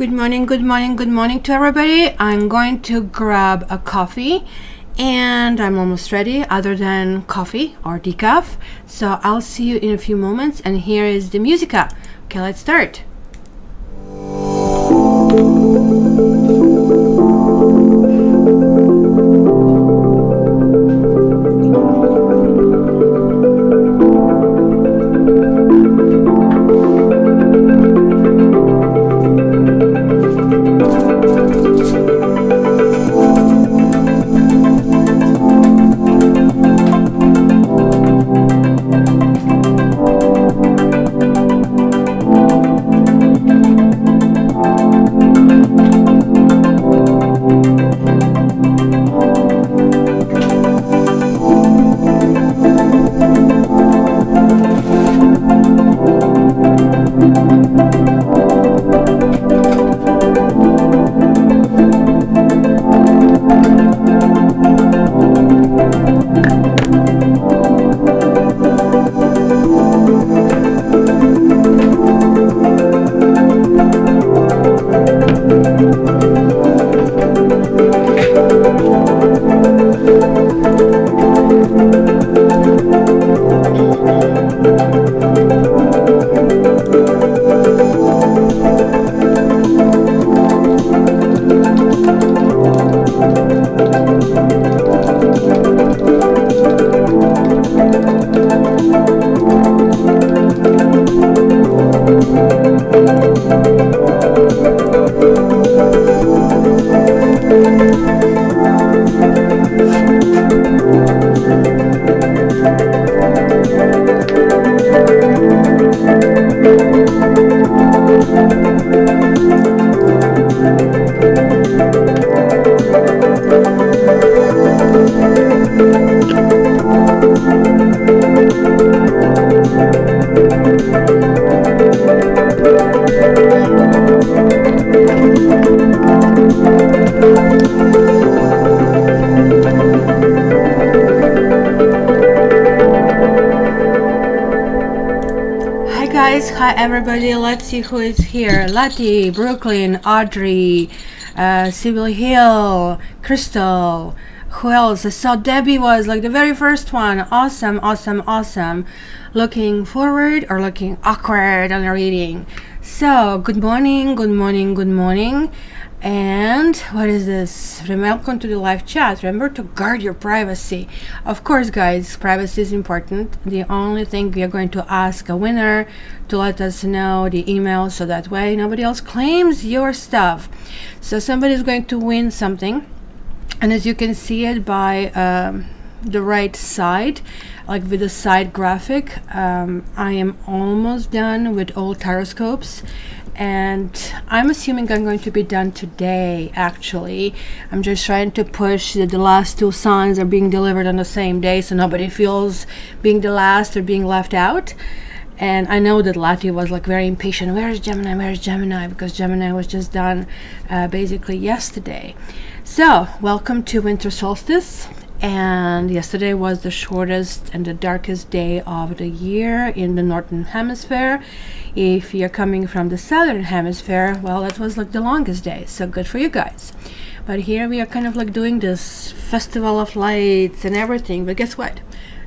Good morning, good morning, good morning to everybody. I'm going to grab a coffee and I'm almost ready, other than coffee or decaf. So I'll see you in a few moments, and here is the musica. Okay, let's start. Hi everybody, let's see who is here. Lati, Brooklyn, Audrey, Sybil Hill, Crystal. Who else? I saw Debbie was like the very first one. Awesome, awesome, awesome. Looking forward or looking awkward on the reading. So good morning, good morning, good morning. And what is this? Welcome to the live chat. Remember to guard your privacy. Of course, guys, privacy is important. The only thing we are going to ask a winner to let us know the email, so that way nobody else claims your stuff. So somebody is going to win something, and as you can see it by the right side, like with the side graphic, I am almost done with all taroscopes. And I'm assuming I'm going to be done today. Actually, I'm just trying to push that the last two signs are being delivered on the same day, so nobody feels being the last or being left out. And I know that Lati was like very impatient. Where's Gemini? Where's Gemini? Because Gemini was just done basically yesterday. So welcome to winter solstice. And yesterday was the shortest and the darkest day of the year in the northern hemisphere. If you're coming from the southern hemisphere, well, that was like the longest day, so good for you guys. But here we are kind of like doing this festival of lights and everything. But guess what?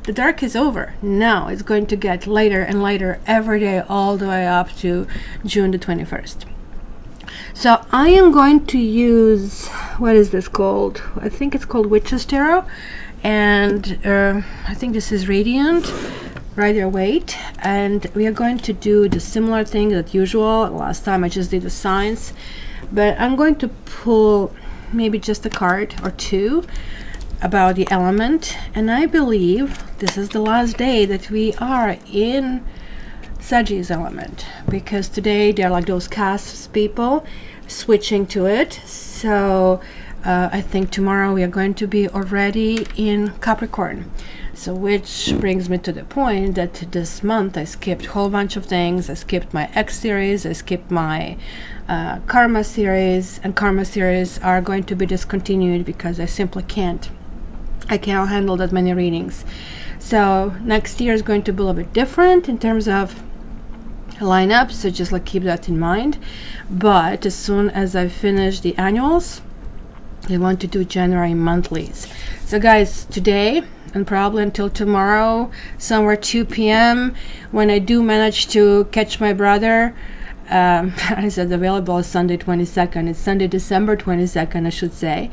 The dark is over. Now it's going to get lighter and lighter every day, all the way up to June the 21st. So I am going to use, what is this called? I think it's called Witch's Tarot, and I think this is Radiant Rider-Waite, and we are going to do the similar thing that usual. Last time I just did the signs, but I'm going to pull maybe just a card or two about the element, and I believe this is the last day that we are in Sagittarius element, because today they're like those cusps people switching to it. So I think tomorrow we are going to be already in Capricorn. So which brings me to the point that this month I skipped a whole bunch of things. I skipped my X series, I skipped my Karma series, and Karma series are going to be discontinued because I simply can't. I cannot handle that many readings. So next year is going to be a little bit different in terms of lineup, so just like keep that in mind. But as soon as I finish the annuals, I want to do January monthlies. So guys, today and probably until tomorrow somewhere 2 p.m. when I do manage to catch my brother, I said available is Sunday 22nd. It's Sunday December 22nd, I should say.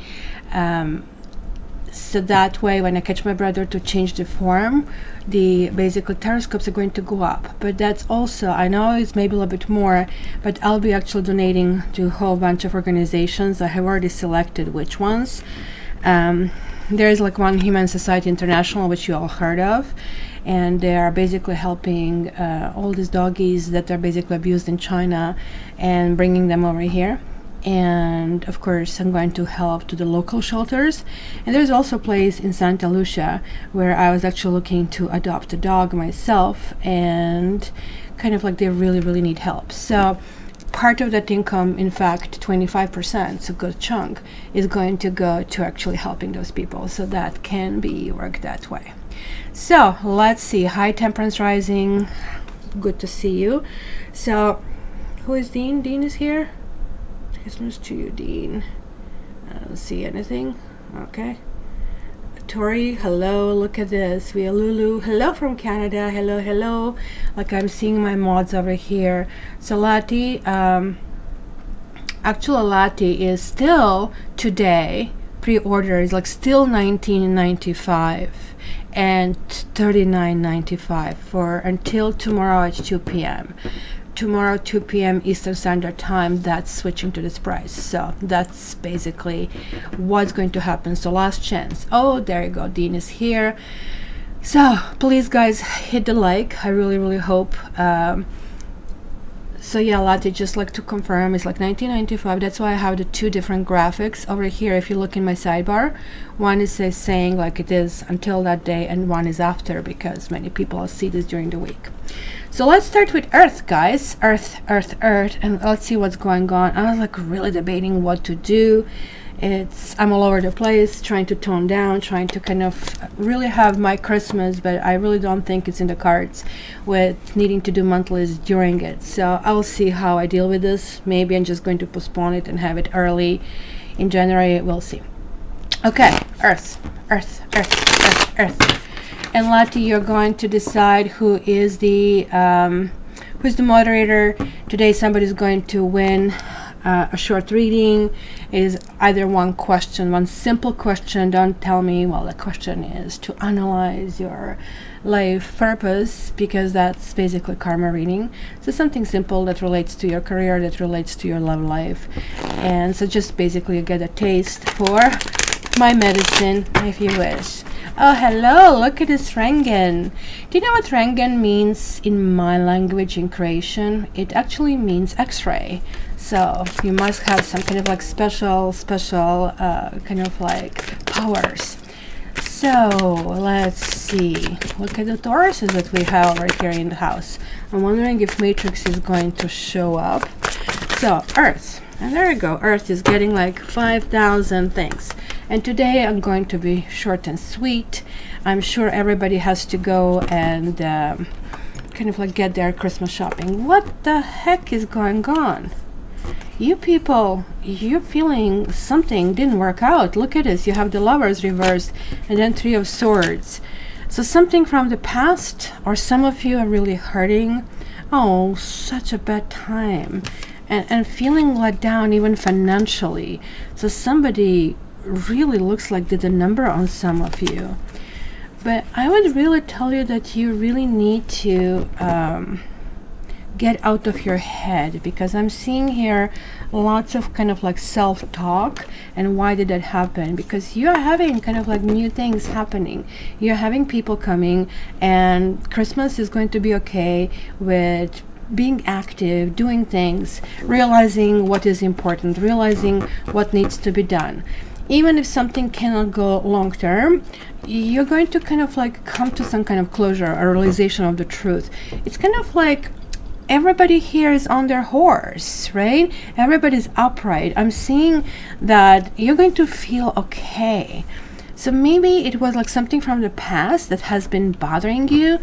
So that way when I catch my brother to change the form, the basically Taroscopes are going to go up. But that's also, I know it's maybe a little bit more, but I'll be actually donating to a whole bunch of organizations. I have already selected which ones. There is like one Humane Society International, which you all heard of, and they are basically helping all these doggies that are basically abused in China and bringing them over here. And of course I'm going to help to the local shelters, and there's also a place in Santa Lucia where I was actually looking to adopt a dog myself, and kind of like they really need help. So part of that income, in fact 25%, it's a good chunk, is going to go to actually helping those people, so that can be worked that way. So let's see. High Temperance Rising, good to see you. So who is Dean? Dean is here. Christmas to you, Dean. I don't see anything. Okay. Tori, hello. Look at this. We are Lulu. Hello from Canada. Hello. Like I'm seeing my mods over here. So Lati, actually Lati is still today. Pre-order is like still $19.95 and $39.95 for until tomorrow at 2 p.m. Tomorrow 2 p.m. Eastern Standard Time, that's switching to this price. So that's basically what's going to happen. So last chance. Oh, there you go. Dean is here. So please guys, hit the like. I really hope. So yeah, Lati, just like to confirm, it's like $19.95. That's why I have the two different graphics over here. If you look in my sidebar, one is saying like it is until that day, and one is after, because many people see this during the week. So let's start with Earth, guys. Earth, and let's see what's going on. I was like really debating what to do. I'm all over the place, trying to tone down, trying to kind of really have my Christmas, but I really don't think it's in the cards with needing to do monthlies during it. So I'll see how I deal with this. Maybe I'm just going to postpone it and have it early in January. We'll see. Okay, Earth. And Lati, you're going to decide who is the moderator. Today somebody's going to win a short reading. It is either one question, one simple question. Don't tell me, well, the question is to analyze your life purpose, because that's basically karma reading. So something simple that relates to your career, that relates to your love life. And so just basically you get a taste for my medicine, if you wish. Oh, hello, look at this Rengen. Do you know what Rengen means in my language in creation? It actually means X-ray. So you must have some kind of like special kind of like powers. So let's see. Look at the Tauruses that we have over here in the house. I'm wondering if Matrix is going to show up. So Earth, and there you go. Earth is getting like 5,000 things. And today I'm going to be short and sweet. I'm sure everybody has to go and kind of like get their Christmas shopping. What the heck is going on? You people, you're feeling something didn't work out. Look at this. You have the Lovers reversed and then Three of Swords. So something from the past, or some of you are really hurting. Oh, such a bad time. And feeling let down even financially. So somebody really looks like did a number on some of you. But I would really tell you that you really need to get out of your head, because I'm seeing here lots of kind of like self-talk. And why did that happen? Because you're having kind of like new things happening. You're having people coming, and Christmas is going to be okay with being active, doing things, realizing what is important, realizing what needs to be done. Even if something cannot go long term, you're going to kind of like come to some kind of closure or realization of the truth. It's kind of like everybody here is on their horse, right? Everybody's upright. I'm seeing that you're going to feel okay. So maybe it was like something from the past that has been bothering you.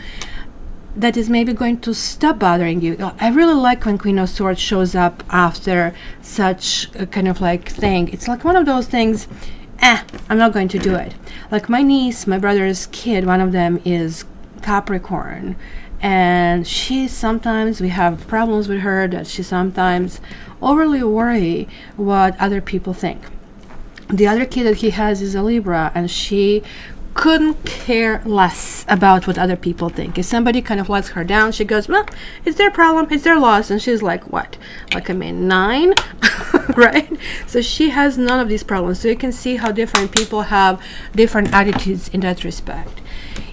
that is maybe going to stop bothering you. I really like when Queen of Swords shows up after such a kind of like thing. It's like one of those things, I'm not going to do it. Like my niece, my brother's kid, one of them is Capricorn, and she sometimes, we have problems with her that she sometimes overly worry what other people think. The other kid that he has is a Libra, and she couldn't care less about what other people think. If somebody kind of lets her down, she goes, well, it's their problem, it's their loss. And she's like, what? Like, I mean, 9? Right? So she has none of these problems. So you can see how different people have different attitudes in that respect.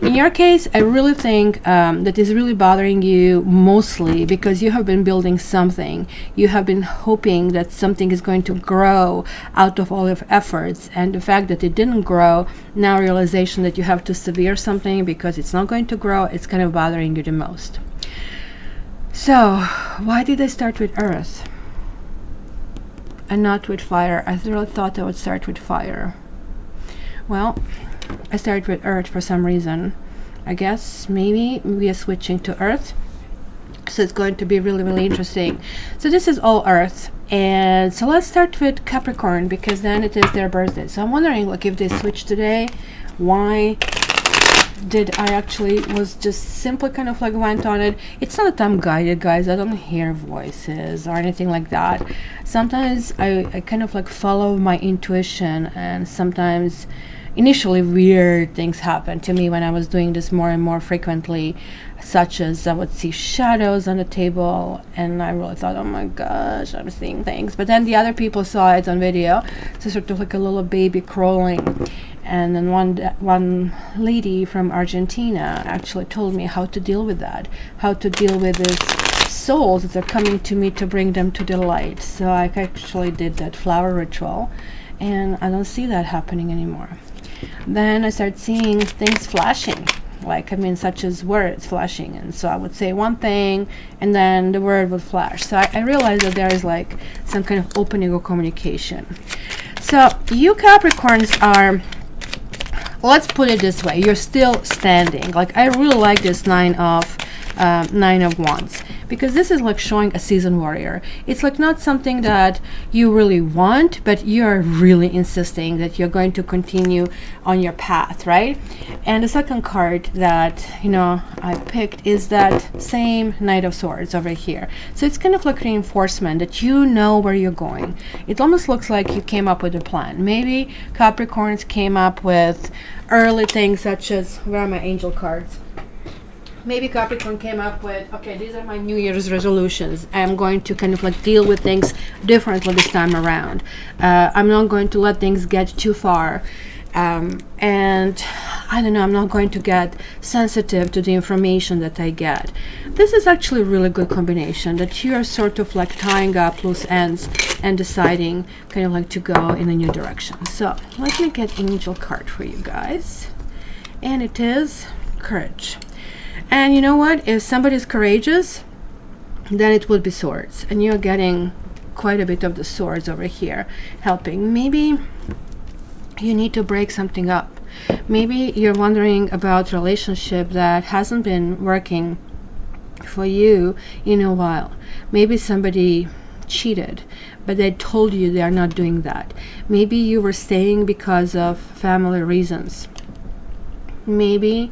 In your case, I really think that is really bothering you mostly because you have been building something. You have been hoping that something is going to grow out of all your efforts, and the fact that it didn't grow, now realization that you have to sever something because it's not going to grow, it's kind of bothering you the most. So why did I start with Earth and not with fire? I really thought I would start with fire. Well, I started with Earth for some reason. I guess maybe we are switching to Earth, so it's going to be really, really interesting. So this is all Earth, and so let's start with Capricorn because then it is their birthday. So I'm wondering, like, if they switch today, why did I actually was just simply kind of like went on it. It's not that I'm guided, guys. I don't hear voices or anything like that. Sometimes I kind of like follow my intuition, and sometimes initially weird things happened to me when I was doing this more and more frequently, such as I would see shadows on the table, and I really thought, oh my gosh, I'm seeing things. But then the other people saw it on video, so sort of like a little baby crawling. And then one lady from Argentina actually told me how to deal with that, how to deal with these souls that are coming to me to bring them to the light. So I actually did that flower ritual, and I don't see that happening anymore. Then I started seeing things flashing, like, I mean, such as words flashing, and so I would say one thing and then the word would flash. So I realized that there is like some kind of opening of communication. So you Capricorns are, let's put it this way, you're still standing. Like, I really like this nine of Wands, because this is like showing a seasoned warrior. It's like not something that you really want, but you're really insisting that you're going to continue on your path, right? And the second card that, you know, I picked is that same Knight of Swords over here. So it's kind of like reinforcement that you know where you're going. It almost looks like you came up with a plan. Maybe Capricorns came up with early things such as, where are my angel cards? Maybe Capricorn came up with, okay, these are my New Year's resolutions. I'm going to kind of like deal with things differently this time around. I'm not going to let things get too far. And I don't know, I'm not going to get sensitive to the information that I get. This is actually a really good combination, that you're sort of like tying up loose ends and deciding kind of like to go in a new direction. So let me get angel card for you guys. And it is courage. And you know what? If somebody's courageous, then it would be swords. And you're getting quite a bit of the swords over here helping. Maybe you need to break something up. Maybe you're wondering about a relationship that hasn't been working for you in a while. Maybe somebody cheated, but they told you they are not doing that. Maybe you were staying because of family reasons. Maybe,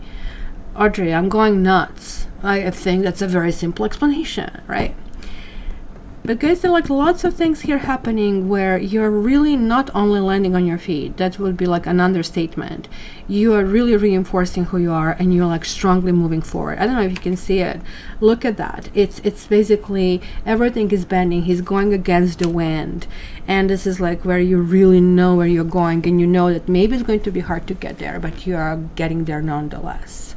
Audrey, I'm going nuts. I think that's a very simple explanation, right? But guys, there are like lots of things here happening where you're really not only landing on your feet. That would be like an understatement. You are really reinforcing who you are, and you're like strongly moving forward. I don't know if you can see it. Look at that. It's basically everything is bending. He's going against the wind. And this is like where you really know where you're going, and you know that maybe it's going to be hard to get there, but you are getting there nonetheless.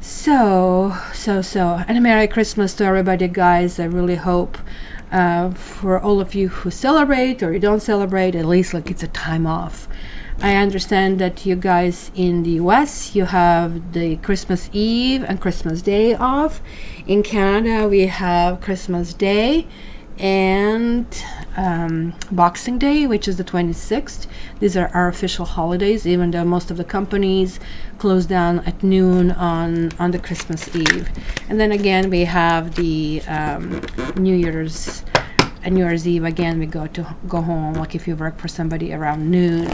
So, and a Merry Christmas to everybody, guys. I really hope for all of you who celebrate or you don't celebrate, at least like it's a time off. I understand that you guys in the US, you have the Christmas Eve and Christmas Day off. In Canada, we have Christmas Day and Boxing Day, which is the 26th. These are our official holidays, even though most of the companies close down at noon on the Christmas Eve. And then again we have the New Year's Eve. Again, we go home, like if you work for somebody, around noon.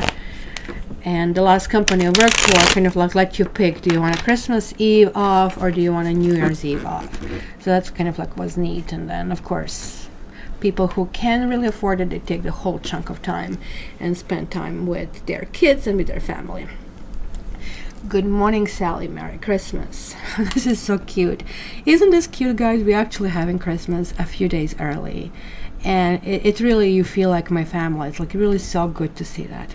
And the last company I worked for kind of like let you pick, do you want a Christmas Eve off or do you want a New Year's Eve off? So that's kind of like was neat. And then of course people who can really afford it, they take the whole chunk of time and spend time with their kids and with their family. Good morning, Sally. Merry Christmas. This is so cute. Isn't this cute, guys? We're actually having Christmas a few days early, and it's really, you feel like my family. It's like really so good to see that.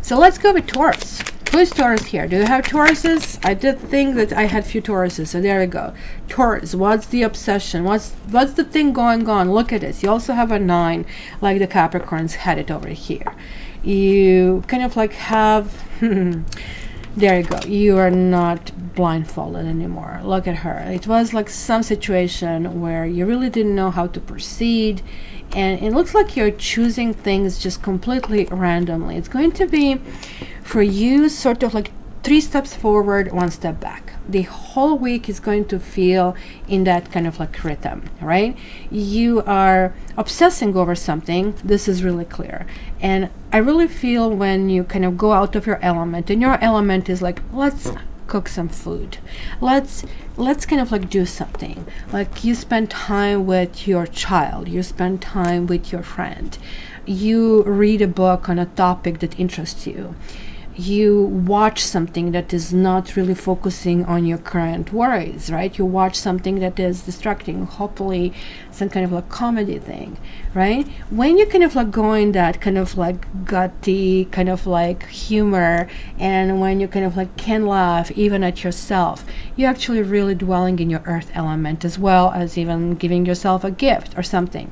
So let's go with Taurus. Who is Taurus here? Do you have Tauruses? I did think that I had few Tauruses, so there we go. Taurus, what's the obsession? What's the thing going on? Look at this. You also have a 9, like the Capricorns had it over here. You kind of like have there you go. You are not blindfolded anymore. Look at her. It was like some situation where you really didn't know how to proceed, and it looks like you're choosing things just completely randomly. It's going to be for you sort of like 3 steps forward, 1 step back. The whole week is going to feel in that kind of like rhythm, right? You are obsessing over something. This is really clear. And I really feel when you kind of go out of your element, and your element is like, let's cook some food, let's kind of like do something, like you spend time with your child, you spend time with your friend, you read a book on a topic that interests you, you watch something that is not really focusing on your current worries, right? You watch something that is distracting, hopefully some kind of like comedy thing, right? When you kind of like go in that kind of like gutty kind of like humor, and when you kind of like can laugh even at yourself, you're actually really dwelling in your earth element, as well as even giving yourself a gift or something.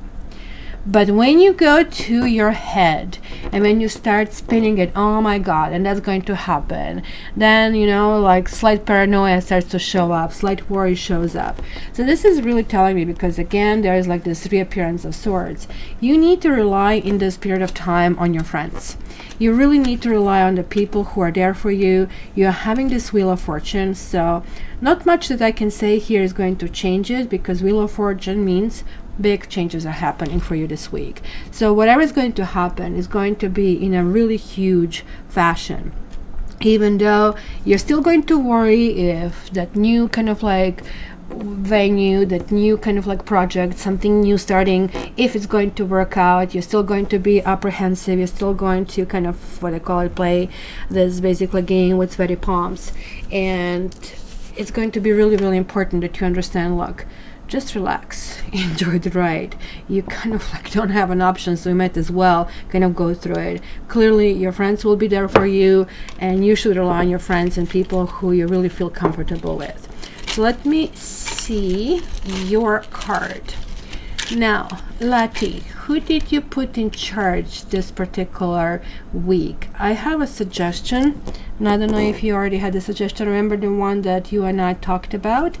But when you go to your head and when you start spinning it, oh my god, and that's going to happen, then, you know, like slight paranoia starts to show up, slight worry shows up. So this is really telling me, because again there is like this reappearance of swords. You need to rely in this period of time on your friends. You really need to rely on the people who are there for you. You're having this Wheel of Fortune, so not much that I can say here is going to change it, because Wheel of Fortune means big changes are happening for you this week. So whatever is going to happen is going to be in a really huge fashion, even though you're still going to worry if that new kind of like venue, that new kind of like project, something new starting, if it's going to work out. You're still going to be apprehensive. You're still going to kind of, what I call it, play this basically game with sweaty palms. And it's going to be really, really important that you understand, look, just relax, enjoy the ride. You kind of like don't have an option, so you might as well kind of go through it. Clearly your friends will be there for you, and you should rely on your friends and people who you really feel comfortable with. So let me see your card. Now, Lati, who did you put in charge this particular week? I have a suggestion, and I don't know if you already had a suggestion. Remember the one that you and I talked about?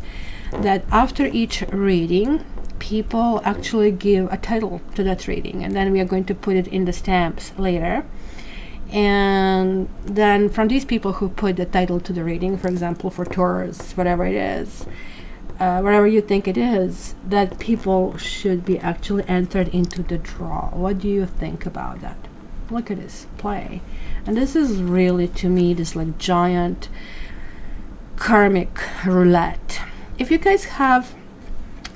That after each reading, people actually give a title to that reading, and then we are going to put it in the stamps later. And then from these people who put the title to the reading, for example, for Taurus, whatever it is, whatever you think it is, that people should be actually entered into the draw. What do you think about that? Look at this play. And this is really, to me, this like giant karmic roulette. If you guys have,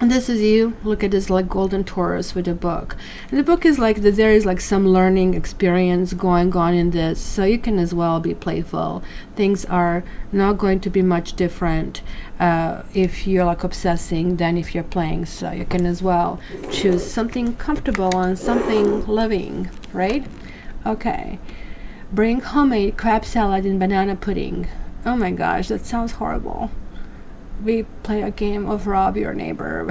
and this is you, look at this like golden Taurus with a book, and the book is like that there is like some learning experience going on in this, so you can as well be playful. Things are not going to be much different if you're like obsessing than if you're playing, so you can as well choose something comfortable and something loving, right? Okay, bring homemade crab salad and banana pudding. Oh my gosh, that sounds horrible. We play a game of rob your neighbor.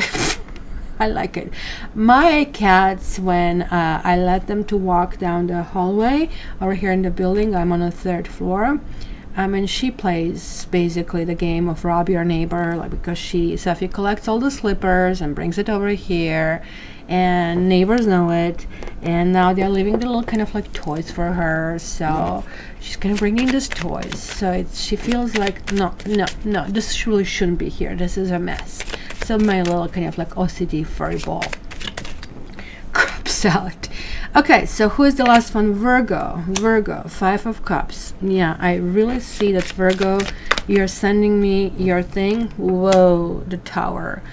I like it. My cats, when I let them to walk down the hallway over here in the building, I'm on a 3rd floor, I mean, she plays basically the game of rob your neighbor, like, because Sophie collects all the slippers and brings it over here, and neighbors know it, and now they're leaving the little kind of like toys for her, so she's kind of bringing these toys. So she feels like, no, this really shouldn't be here. This is a mess. So my little kind of like OCD furry ball. Crop salad. Okay, so who is the last one? Virgo. Virgo, 5 of Cups. Yeah, I really see that, Virgo, you're sending me your thing. Whoa, the Tower.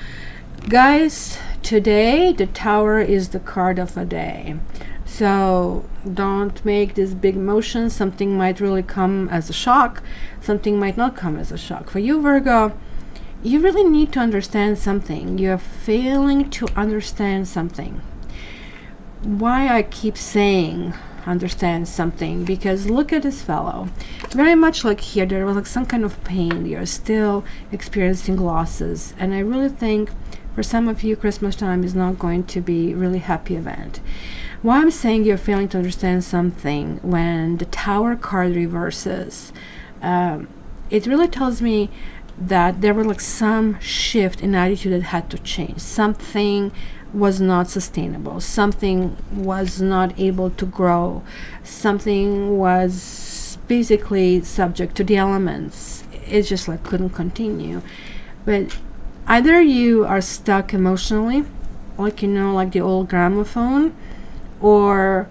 Guys, today the Tower is the card of a day. So don't make this big motion. Something might really come as a shock. Something might not come as a shock. For you, Virgo, you really need to understand something. You're failing to understand something. Why I keep saying understand something, because look at this fellow, very much like here there was like some kind of pain. You're still experiencing losses, and I really think for some of you Christmas time is not going to be really happy event. Why I'm saying you're failing to understand something, when the Tower card reverses, it really tells me that there was like some shift in attitude that had to change. Something was not sustainable, something was not able to grow, something was basically subject to the elements. It just like couldn't continue. But either you are stuck emotionally, like, you know, like the old gramophone, or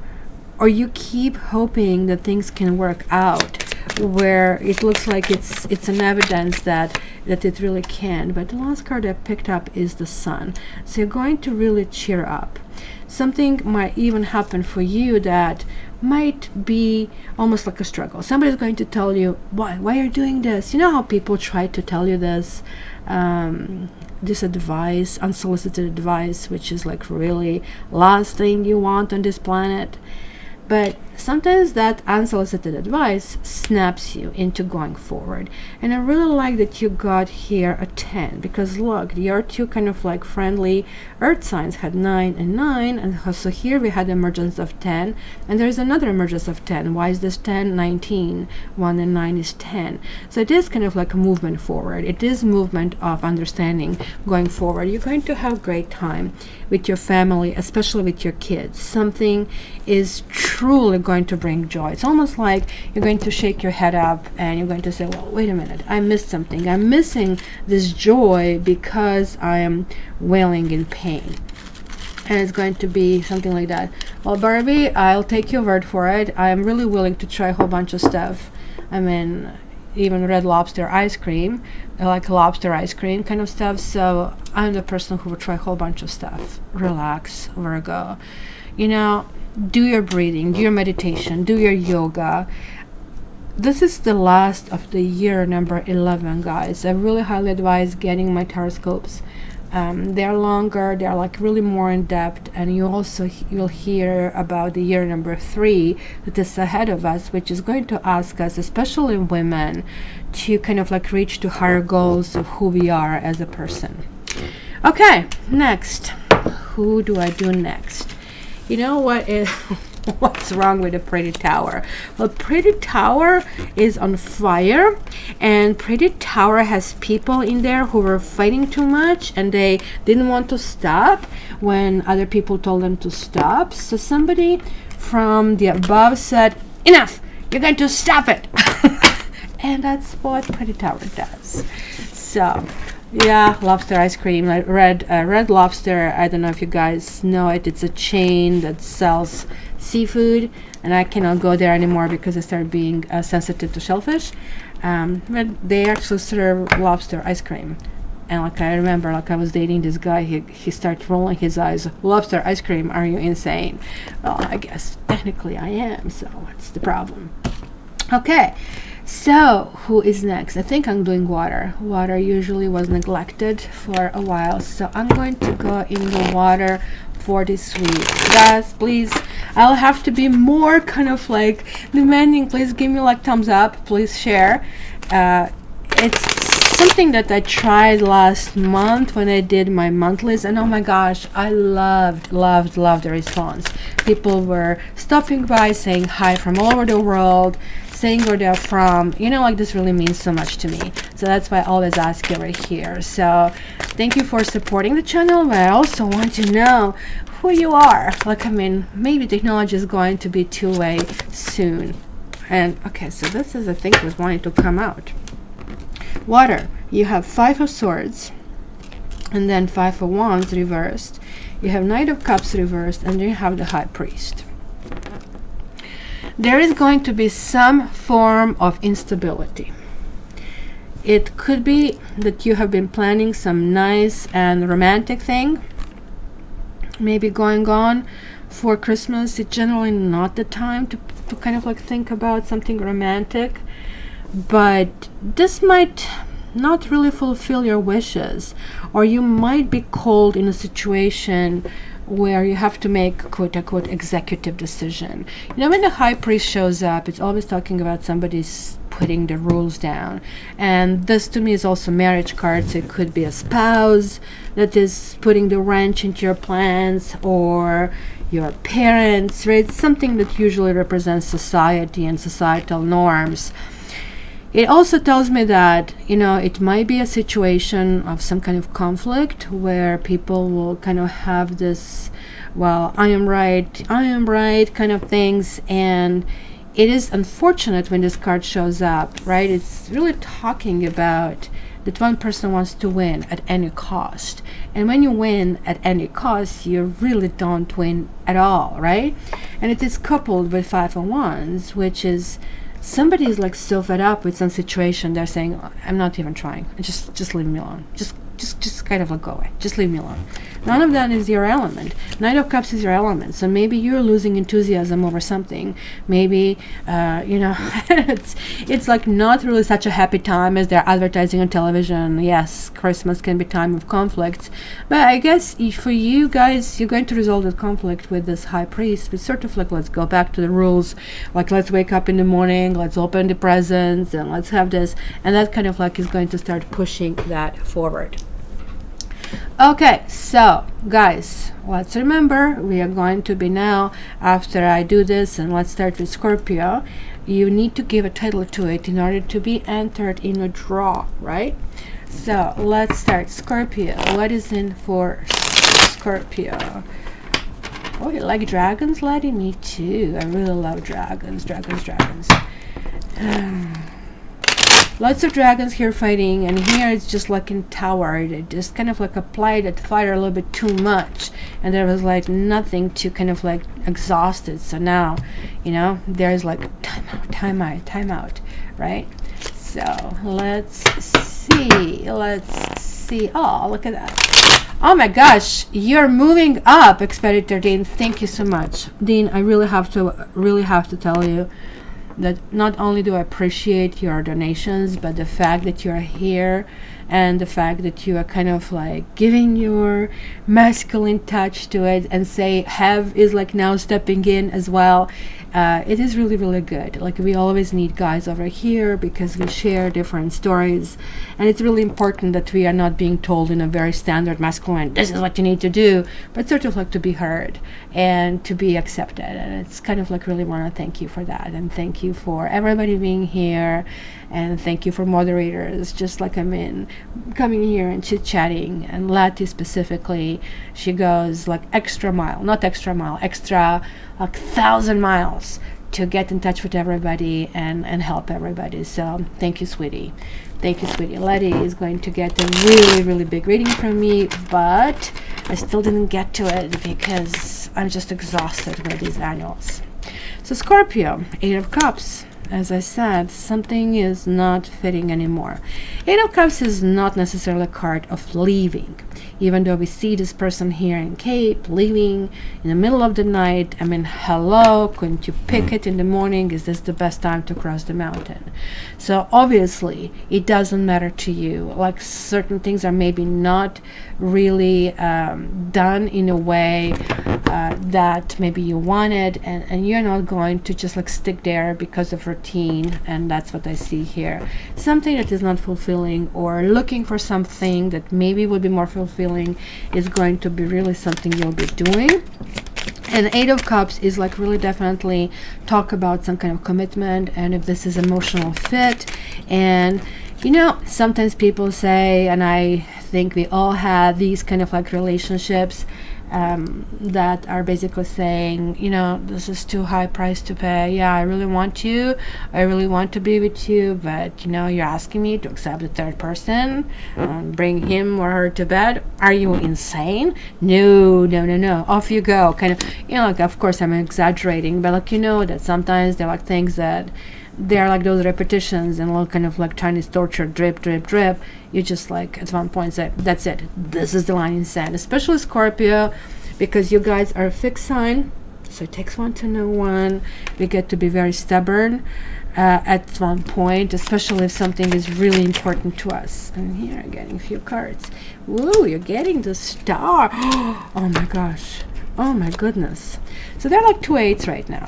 you keep hoping that things can work out, where it looks like it's an evidence that it really can. But the last card I picked up is the Sun. So you're going to really cheer up. Something might even happen for you that might be almost like a struggle. Somebody's going to tell you, why you're doing this. You know how people try to tell you this advice, unsolicited advice, which is like really last thing you want on this planet. But sometimes that unsolicited advice snaps you into going forward. And I really like that you got here a 10, because look, your two kind of like friendly earth signs had 9 and 9, and so here we had emergence of 10, and there's another emergence of 10. Why is this 10? 19. 1 and 9 is 10. So it is kind of like a movement forward. It is movement of understanding going forward. You're going to have great time with your family, especially with your kids. Something is truly going to bring joy. It's almost like you're going to shake your head up and you're going to say, well, wait a minute, I missed something. I'm missing this joy because I am wailing in pain. And it's going to be something like that. Well, Barbie, I'll take your word for it. I am really willing to try a whole bunch of stuff. I mean, even Red Lobster ice cream, like lobster ice cream kind of stuff. So I'm the person who will try a whole bunch of stuff. Relax, Virgo. You know, do your breathing, do your meditation, do your yoga. This is the last of the year number 11, guys. I really highly advise getting my horoscopes. They're longer, they're like really more in depth, and you'll hear about the year number 3 that is ahead of us, which is going to ask us, especially women, to kind of like reach to higher goals of who we are as a person. Okay, next. Who do I do next? You know what is what's wrong with the Pretty Tower? Well, Pretty Tower is on fire, and Pretty Tower has people in there who were fighting too much, and they didn't want to stop when other people told them to stop. So somebody from the above said, enough, you're going to stop it. And that's what Pretty Tower does. So yeah, lobster ice cream, like Red Lobster. I don't know if you guys know it. It's a chain that sells seafood, and I cannot go there anymore because I started being sensitive to shellfish. But they actually serve lobster ice cream, and like I remember, like I was dating this guy, he started rolling his eyes. Lobster ice cream? Are you insane? Well, I guess technically I am. So what's the problem? Okay. So, who is next? I think I'm doing water. Water usually was neglected for a while, so I'm going to go in the water for this week. Guys, please, I'll have to be more kind of like demanding. Please give me like thumbs up. Please share. It's something that I tried last month when I did my monthlies, and oh my gosh, I loved the response. People were stopping by, saying hi from all over the world, saying where they're from, you know, like this really means so much to me. So that's why I always ask you right here. So thank you for supporting the channel, but I also want to know who you are. Like, I mean, maybe technology is going to be two-way soon. And okay, so this is, I think, was wanting to come out. Water, you have 5 of Swords, and then 5 of Wands reversed. You have Knight of Cups reversed, and then you have the High Priest. There is going to be some form of instability. It could be that you have been planning some nice and romantic thing, maybe going on for Christmas. It's generally not the time to kind of like think about something romantic, but this might not really fulfill your wishes, or you might be called in a situation where you have to make quote-unquote executive decision. You know, when the High Priest shows up, it's always talking about somebody's putting the rules down, and this to me is also marriage cards. It could be a spouse that is putting the wrench into your plans, or your parents, right? It's something that usually represents society and societal norms. It also tells me that, you know, it might be a situation of some kind of conflict where people will kind of have this, well, I am right kind of things. And it is unfortunate when this card shows up, right? It's really talking about that one person wants to win at any cost. And when you win at any cost, you really don't win at all, right? And it is coupled with 5 of Wands, which is somebody is like so fed up with some situation. They're saying, I'm not even trying. Just leave me alone. Just kind of like go away. Just leave me alone. None of that is your element. Knight of Cups is your element. So maybe you're losing enthusiasm over something. Maybe, you know, it's like not really such a happy time as they're advertising on television. Yes, Christmas can be time of conflicts. But I guess for you guys, you're going to resolve the conflict with this High Priest. But sort of like, let's go back to the rules. Like, let's wake up in the morning, let's open the presents, and let's have this. And that kind of like is going to start pushing that forward. Okay, so guys, let's remember we are going to be now, after I do this, and let's start with Scorpio. You need to give a title to it in order to be entered in a draw, right? So let's start. Scorpio, what is in for Scorpio? Oh, you like dragons, laddie? Me too. I really love dragons. Lots of dragons here fighting, and here it's just like in tower. They just kind of like applied that fire a little bit too much, and there was like nothing to kind of like exhaust it. So now, you know, there's like time out, right? So let's see. Oh, look at that. Oh my gosh, you're moving up, Expeditor Dean. Thank you so much, Dean. I really have to tell you that not only do I appreciate your donations, but the fact that you're here and the fact that you are kind of like giving your masculine touch to it, and say Have is like now stepping in as well. It is really, really good. Like, we always need guys over here because we share different stories, and it's really important that we are not being told in a very standard masculine, this is what you need to do, but sort of like to be heard and to be accepted. And it's kind of like really want to thank you for that, and thank you for everybody being here, and thank you for moderators, just like I'm in coming here and chit-chatting. And Lati specifically, she goes like extra mile, not extra mile, extra like 1,000 miles to get in touch with everybody and help everybody. So thank you, sweetie. Thank you, sweetie. Letty is going to get a really, really big reading from me, but I still didn't get to it because I'm just exhausted with these annuals. So Scorpio, 8 of Cups. As I said, something is not fitting anymore. 8 of Cups is not necessarily a card of leaving. Even though we see this person here in Cape, leaving in the middle of the night. I mean, hello, couldn't you pick it in the morning? Is this the best time to cross the mountain? So obviously, it doesn't matter to you. Like, certain things are maybe not really done in a way that maybe you wanted, and you're not going to just like stick there because of routine. And that's what I see here. Something that is not fulfilling, or looking for something that maybe would be more fulfilling, is going to be really something you'll be doing. And Eight of Cups is like really definitely talk about some kind of commitment, and if this is emotional fit. And you know, sometimes people say, and I think we all have these kind of like relationships that are basically saying, you know, this is too high price to pay. Yeah, I really want you, I really want to be with you, but you know, you're asking me to accept the third person, bring him or her to bed. Are you insane? No, no, no, no, off you go. Kind of, you know, like, of course I'm exaggerating, but like, you know, that sometimes they're like things that they're like those repetitions and all kind of like Chinese torture, drip, drip, drip. You just like at one point say, that's it, this is the line in sand. Especially Scorpio, because you guys are a fixed sign, so it takes one to know one. We get to be very stubborn at one point, especially if something is really important to us. And here I'm getting a few cards. Woo, you're getting the Star. Oh my gosh, oh my goodness. So they're like 2 8s right now.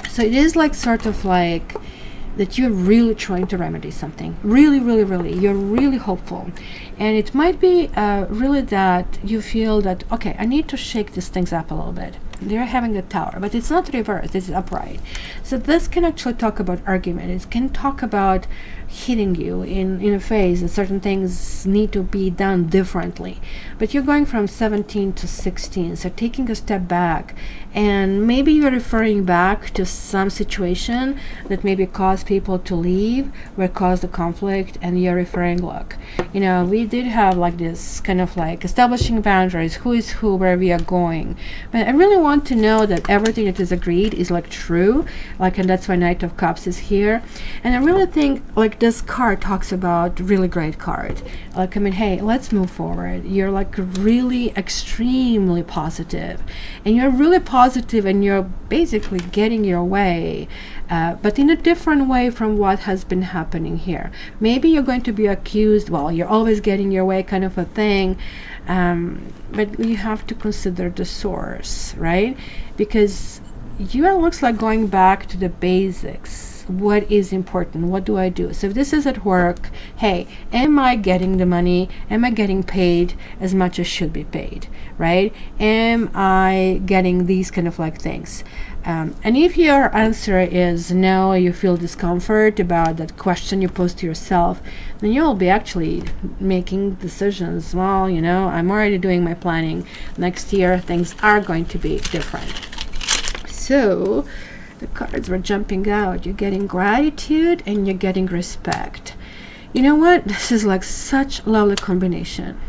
So it is like sort of like that you're really trying to remedy something. Really, really, really. You're really hopeful. And it might be really that you feel that, okay, I need to shake these things up a little bit. They're having a Tower, but it's not reversed, it's upright. So this can actually talk about argument. It can talk about hitting you in a phase, and certain things need to be done differently. But you're going from 17 to 16, so taking a step back, and maybe you're referring back to some situation that maybe caused people to leave, or caused the conflict, and you're referring, look, you know, we did have like this kind of like establishing boundaries, who is who, where we are going. But I really want to know that everything that is agreed is like true, like, and that's why Knight of Cups is here. And I really think like this card talks about really great card. Like, I mean, hey, let's move forward. You're like really extremely positive, and you're really positive, and you're basically getting your way, but in a different way from what has been happening here. Maybe you're going to be accused, well, you're always getting your way kind of a thing, but you have to consider the source, right? Because you are, looks like, going back to the basics. What is important? What do I do? So if this is at work, hey, am I getting the money? Am I getting paid as much as should be paid, right? Am I getting these kind of like things? And if your answer is no, you feel discomfort about that question you pose to yourself, then you'll be actually making decisions. Well, you know, I'm already doing my planning. Next year, things are going to be different. So the cards were jumping out. You're getting gratitude and you're getting respect. You know what? This is like such a lovely combination.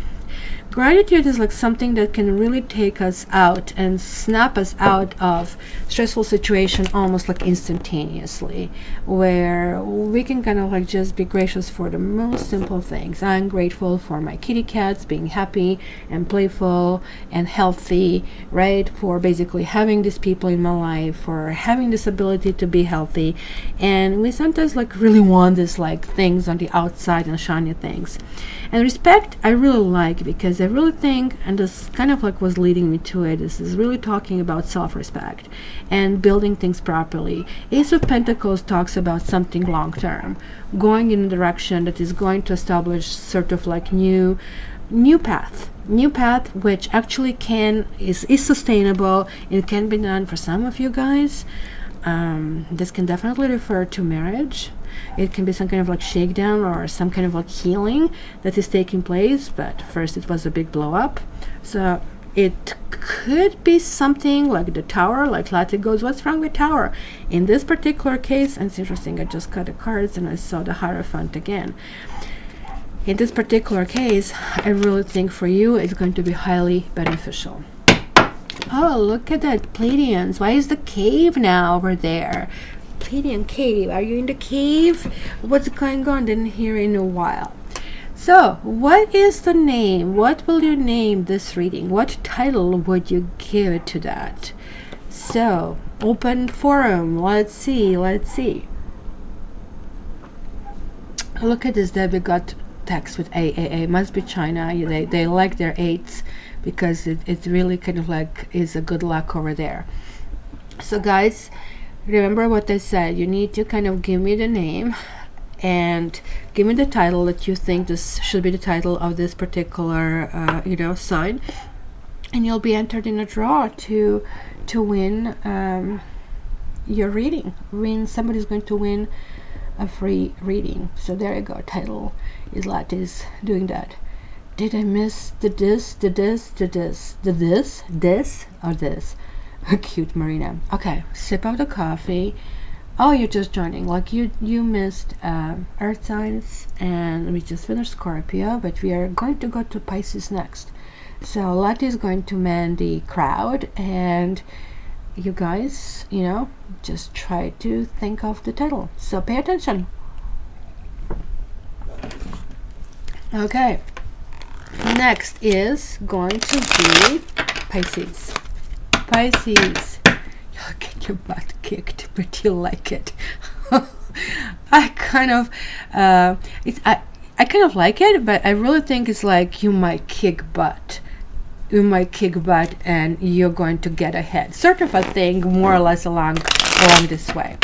Gratitude is like something that can really take us out and snap us out of stressful situation almost like instantaneously, where we can kind of like just be gracious for the most simple things. I'm grateful for my kitty cats being happy and playful and healthy, right? For basically having these people in my life, for having this ability to be healthy. And we sometimes like really want this like things on the outside and shiny things. And respect I really like, because I really think, and this kind of like was leading me to it, this is really talking about self-respect and building things properly. Ace of Pentacles talks about something long-term, going in a direction that is going to establish sort of like new path, which actually is sustainable. It can be done for some of you guys. This can definitely refer to marriage. It can be some kind of like shakedown or some kind of like healing that is taking place, but first it was a big blow up. So it could be something like the Tower, like Lati goes, what's wrong with Tower? In this particular case, and it's interesting, I just cut the cards and I saw the Hierophant again. In this particular case, I really think for you it's going to be highly beneficial. Oh, look at that, Pleiadians. Why is the cave now over there? Pleiadian cave, are you in the cave? What's going on? Didn't hear in a while. So what is the name? What will you name this reading? What title would you give it to that? So open forum. Let's see. Look at this. Debbie got text with AAA. Must be China. They like their 8s, because it really kind of like is a good luck over there. So guys, remember what I said. You need to kind of give me the name and give me the title that you think this should be the title of this particular you know, sign, and you'll be entered in a draw to to win your reading. Somebody's going to win a free reading. So there you go. Title is Latti's doing that. Did I miss the this, the this, the this, the this, or this? Cute Marina. Okay, sip of the coffee. Oh, you're just joining. Like you missed Earth signs, and we just finished Scorpio, but we are going to go to Pisces next. So Lati is going to man the crowd, and you guys, you know, just try to think of the title. So pay attention. Okay. Next is going to be Pisces. Pisces. You'll get your butt kicked, but you like it. I kind of I kind of like it, but I really think it's like you might kick butt. You might kick butt and you're going to get ahead. Sort of a thing more or less along this way.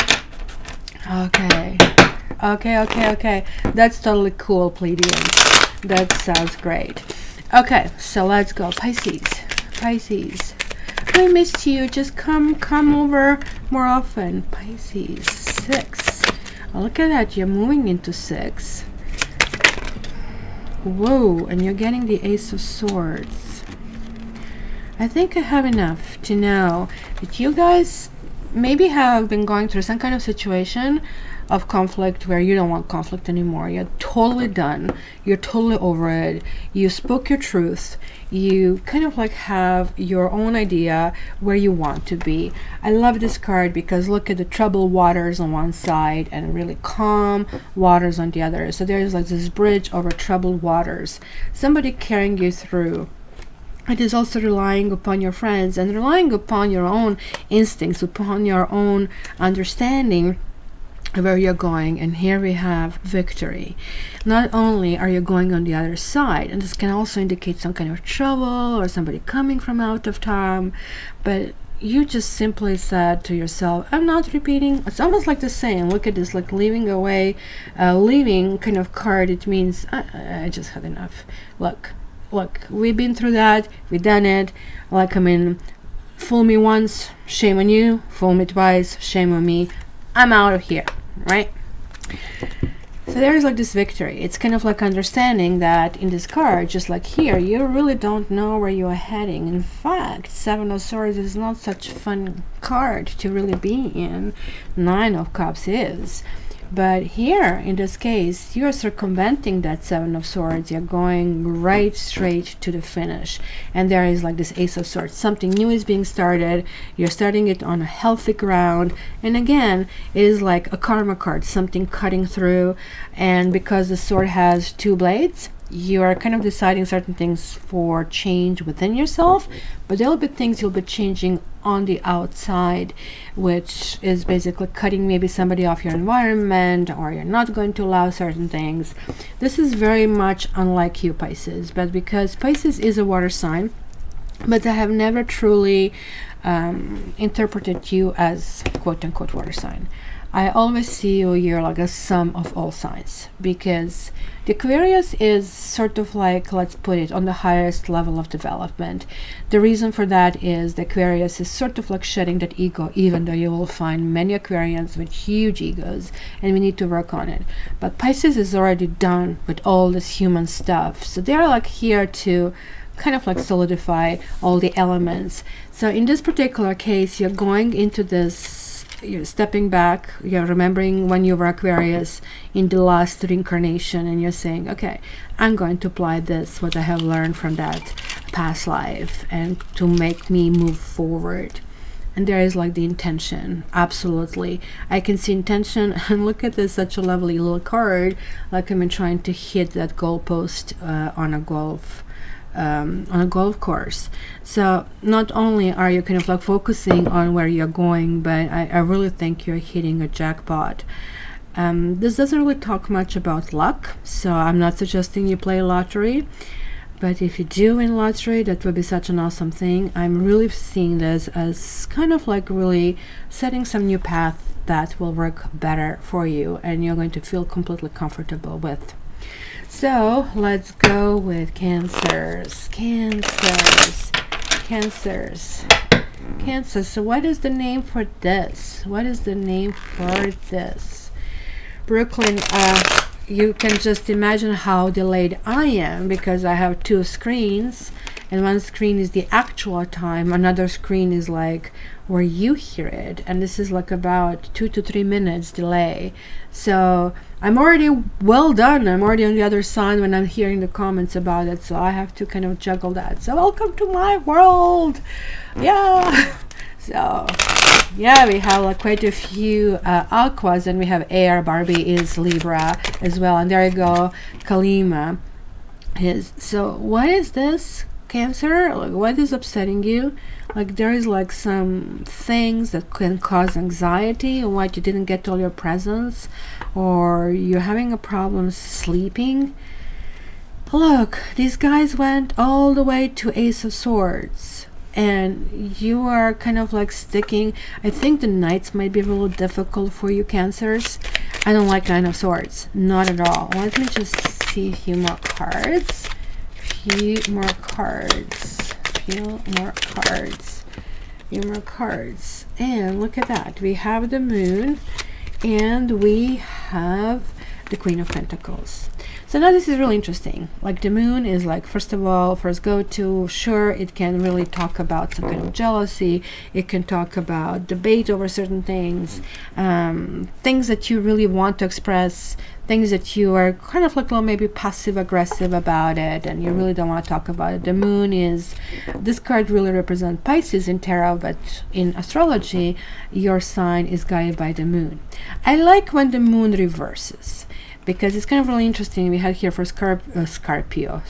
Okay. Okay. That's totally cool, Pleiadians. That sounds great. Okay, so let's go. Pisces. I missed you. Just come over more often. Pisces. 6. Oh, look at that. You're moving into 6. Whoa, and you're getting the Ace of Swords. I think I have enough to know that you guys maybe have been going through some kind of situation of conflict where you don't want conflict anymore. You're totally done. You're totally over it. You spoke your truth. You kind of like have your own idea where you want to be. I love this card because look at the troubled waters on one side and really calm waters on the other. So there's like this bridge over troubled waters. Somebody carrying you through. It is also relying upon your friends and relying upon your own instincts, upon your own understanding where you're going. And here we have victory. Not only are you going on the other side, and this can also indicate some kind of trouble or somebody coming from out of town, but you just simply said to yourself, I'm not repeating. It's almost like the saying, look at this, like leaving away, leaving kind of card. It means I just had enough. Look, we've been through that, we've done it. Like, I mean, fool me once, shame on you. Fool me twice, shame on me. I'm out of here, right? So there's like this victory. It's kind of like understanding that in this card, just like here, you really don't know where you are heading. In fact, 7 of Swords is not such a fun card to really be in. 9 of Cups is. But here, in this case, you're circumventing that 7 of Swords. You're going right straight to the finish. And there is like this Ace of Swords. Something new is being started. You're starting it on a healthy ground. And again, it is like a karma card, something cutting through. And because the sword has 2 blades, you are kind of deciding certain things for change within yourself, but there'll be things you'll be changing on the outside, which is basically cutting maybe somebody off your environment, or you're not going to allow certain things. This is very much unlike you, Pisces, but because Pisces is a water sign, but I have never truly interpreted you as quote-unquote water sign. I always see you're like a sum of all signs, because the Aquarius is sort of like, let's put it, on the highest level of development. The reason for that is the Aquarius is sort of like shedding that ego, even though you will find many Aquarians with huge egos, and we need to work on it. But Pisces is already done with all this human stuff, so they're like here to kind of like solidify all the elements. So in this particular case, you're going into this, you're stepping back, you're remembering when you were Aquarius in the last reincarnation, and you're saying, okay, I'm going to apply this, what I have learned from that past life, and to make me move forward. And there is like the intention. Absolutely, I can see intention. And look at this, such a lovely little card, like I'm trying to hit that goalpost on a golf course. So not only are you kind of like focusing on where you're going, but I really think you're hitting a jackpot. This doesn't really talk much about luck, so I'm not suggesting you play lottery, but if you do win lottery, that would be such an awesome thing. I'm really seeing this as kind of like really setting some new path that will work better for you, and you're going to feel completely comfortable with. So let's go with Cancers. Cancers. Cancer. So what is the name for this? What is the name for this? Brooklyn, you can just imagine how delayed I am, because I have two screens, and one screen is the actual time, another screen is like where you hear it, and this is like about 2 to 3 minutes delay. So I'm already well done. I'm already on the other side when I'm hearing the comments about it, so I have to kind of juggle that. So welcome to my world. Yeah. So yeah, we have like quite a few aquas, and we have air. Barbie is Libra as well, and there you go, Kalima is. So what is this, Cancer? Like, what is upsetting you? Like, there is like some things that can cause anxiety, or what, you didn't get all your presents, or you're having a problem sleeping. Look, these guys went all the way to Ace of Swords, and you are kind of like sticking. I think the nights might be a little difficult for you, Cancers. I don't like Nine of Swords, not at all. Let me just see a few more cards. Few more cards. And look at that, we have the Moon, and we have the Queen of Pentacles. So now this is really interesting. Like, the Moon is like, first of all, first go to, sure, it can really talk about some kind of jealousy. It can talk about debate over certain things, things that you really want to express, things that you are kind of like a little maybe passive aggressive about it, and you really don't want to talk about it. The Moon is, this card really represents Pisces in tarot, but in astrology your sign is guided by the Moon. I like when the Moon reverses, because it's kind of really interesting. We had here for Scorpio,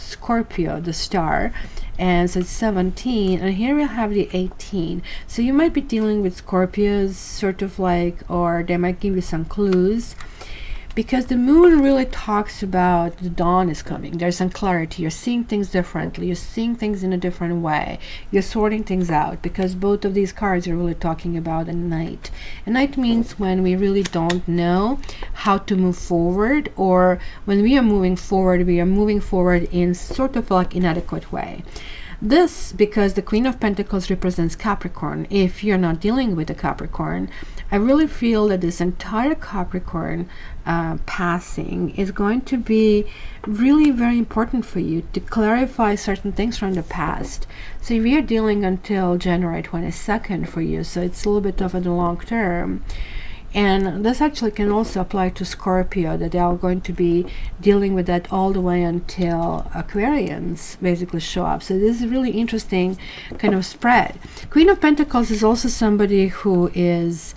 the star, and so it's 17, and here we have the 18. So you might be dealing with Scorpios, sort of like, or they might give you some clues, because the Moon really talks about the dawn is coming. There's some clarity. You're seeing things differently. You're seeing things in a different way. You're sorting things out, because both of these cards are really talking about a night. A night means when we really don't know how to move forward, or when we are moving forward in sort of like inadequate way. This, because the Queen of Pentacles represents Capricorn. If you're not dealing with a Capricorn, I really feel that this entire Capricorn passing is going to be really very important for you to clarify certain things from the past. So we are dealing until January 22nd for you, so it's a little bit of a long term. And this actually can also apply to Scorpio, that they are going to be dealing with that all the way until Aquarians basically show up. So this is really interesting kind of spread. Queen of Pentacles is also somebody who is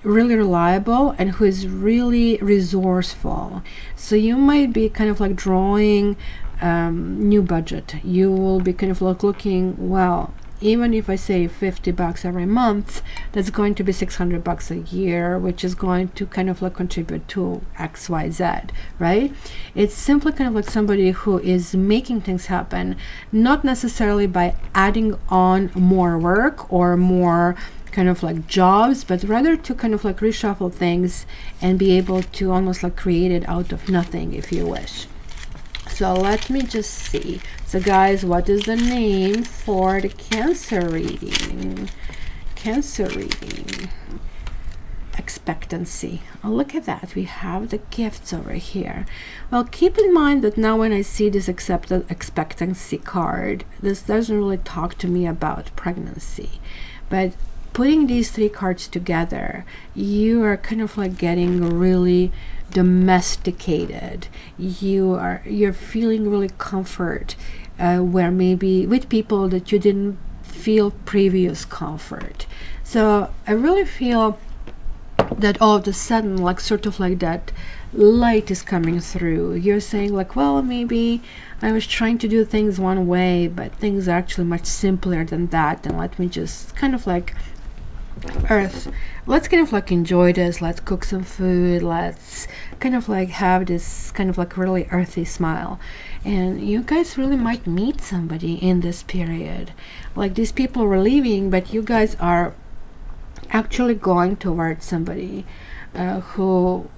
really reliable and who is really resourceful. So you might be kind of like drawing new budget. You will be kind of like looking, well, even if I say $50 every month, that's going to be $600 a year, which is going to kind of like contribute to XYZ, right? It's simply kind of like somebody who is making things happen, not necessarily by adding on more work or more kind of like jobs, but rather to kind of like reshuffle things and be able to almost like create it out of nothing, if you wish. So let me just see. So guys, what is the name for the Cancer reading? Cancer reading. Expectancy. Oh, look at that. We have the gifts over here. Well, keep in mind that now when I see this expectancy card, this doesn't really talk to me about pregnancy. But putting these three cards together, you are kind of like getting really domesticated. You're feeling really comfort where maybe with people that you didn't feel previous comfort. So I really feel that all of a sudden, like sort of like that light is coming through. You're saying like, well, maybe I was trying to do things one way, but things are actually much simpler than that, and let me just kind of like Earth, let's kind of like enjoy this, let's cook some food, let's kind of like have this kind of like really earthy smile. And you guys really might meet somebody in this period. Like, these people were leaving, but you guys are actually going towards somebody who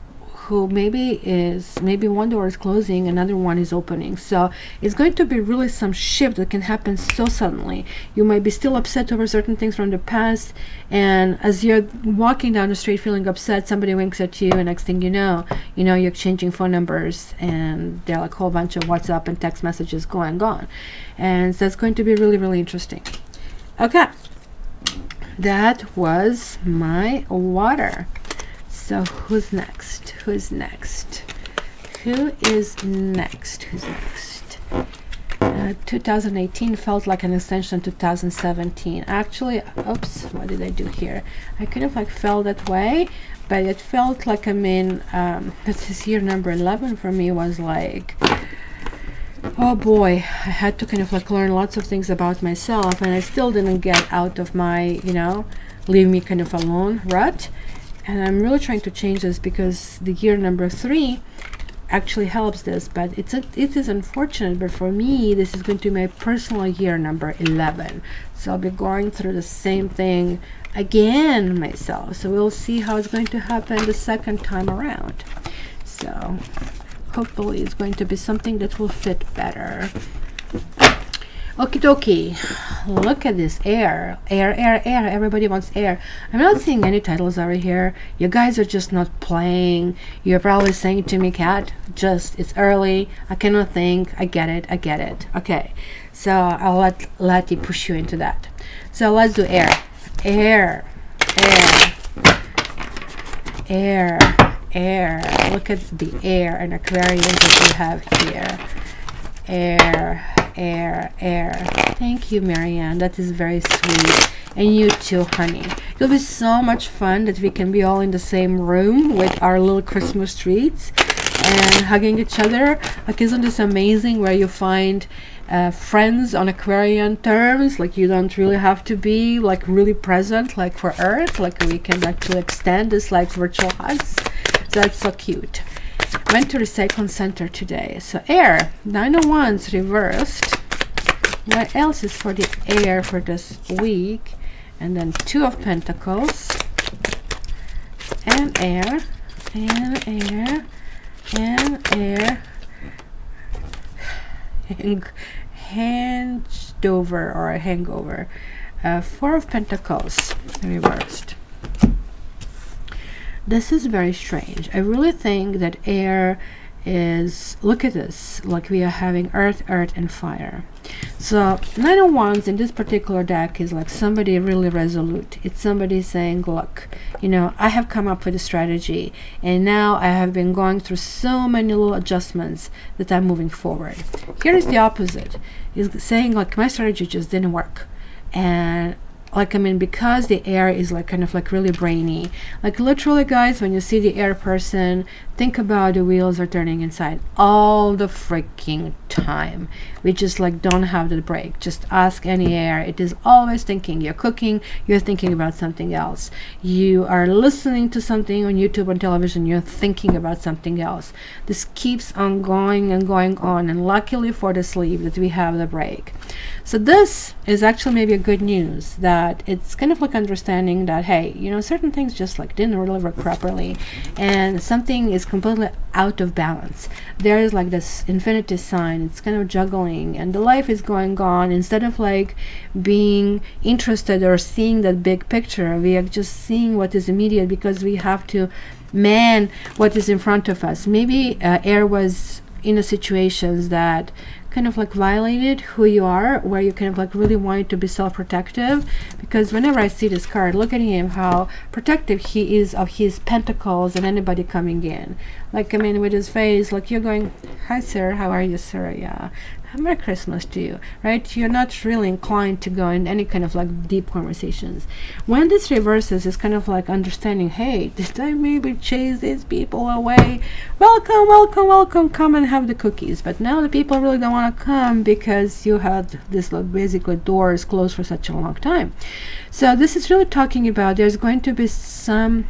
who maybe one door is closing, another one is opening. So it's going to be really some shift that can happen so suddenly. You might be still upset over certain things from the past, and as you're walking down the street feeling upset, somebody winks at you, and next thing you know, you're exchanging phone numbers, and there are like a whole bunch of WhatsApp and text messages going on. And so it's going to be really, really interesting. Okay, that was my water. So who's next? Who's next? 2018 felt like an extension of 2017. Actually, oops, what did I do here? I kind of like felt that way, but it felt like, this is year number 11 for me, was like, oh boy, I had to kind of like learn lots of things about myself, and I still didn't get out of my, leave me kind of alone rut. And I'm really trying to change this, because the year number 3 actually helps this, but it is unfortunate, but for me this is going to be my personal year number 11, so I'll be going through the same thing again myself. So we'll see how it's going to happen the second time around. So hopefully it's going to be something that will fit better. Okie dokie, look at this air. Everybody wants air. I'm not seeing any titles over here. You guys are just not playing. You're probably saying to me, Kat, it's early, I cannot think. I get it. Okay, so I'll let Lati push you into that. So let's do air. Look at the air and Aquarius that we have here. Air. Thank you, Marianne. That is very sweet. And you too, honey. It'll be so much fun that we can be all in the same room with our little Christmas treats and hugging each other. Like, isn't this amazing, where you find friends on Aquarian terms? Like, you don't really have to be like really present like for Earth. Like, we can actually extend this like virtual hugs. So that's so cute. Went to Recycling Center today. So air, 9 of Wands reversed. What else is for the air for this week? And then 2 of Pentacles. And air. Hangover. 4 of Pentacles reversed. This is very strange. I really think that air is, look at this, like we are having earth, and fire. So 9 of Wands in this particular deck is like somebody really resolute. It's somebody saying, look, I have come up with a strategy, and now I have been going through so many little adjustments that I'm moving forward. Here is the opposite. Is saying like, my strategy just didn't work. And like, because the air is like kind of like really brainy, like literally, guys, when you see the air person, think about the wheels are turning inside all the freaking time. We just like don't have the break. Just ask any air. It is always thinking. You're cooking, you're thinking about something else. You are listening to something on YouTube, on television, you're thinking about something else. This keeps on going and going on, and luckily for the sleep that we have the break. So this is actually maybe a good news, that it's kind of like understanding that, hey, certain things just like didn't really work properly, and something is completely out of balance. There is like this infinity sign. It's kind of juggling, and the life is going on. Instead of like being interested or seeing that big picture, we are just seeing what is immediate, because we have to man what is in front of us. Maybe air was in a situations that kind of like violated who you are, where you kind of like really wanted to be self-protective. Because whenever I see this card, look at him, how protective he is of his pentacles and anybody coming in. Like, with his face, like you're going, hi sir, how are you, sir? Yeah, Merry Christmas to you, right? You're not really inclined to go in any kind of like deep conversations. When this reverses, it's kind of like understanding, hey, did I maybe chase these people away? Welcome, come and have the cookies. But now the people really don't want to come, because you had this like basically doors closed for such a long time. So this is really talking about there's going to be some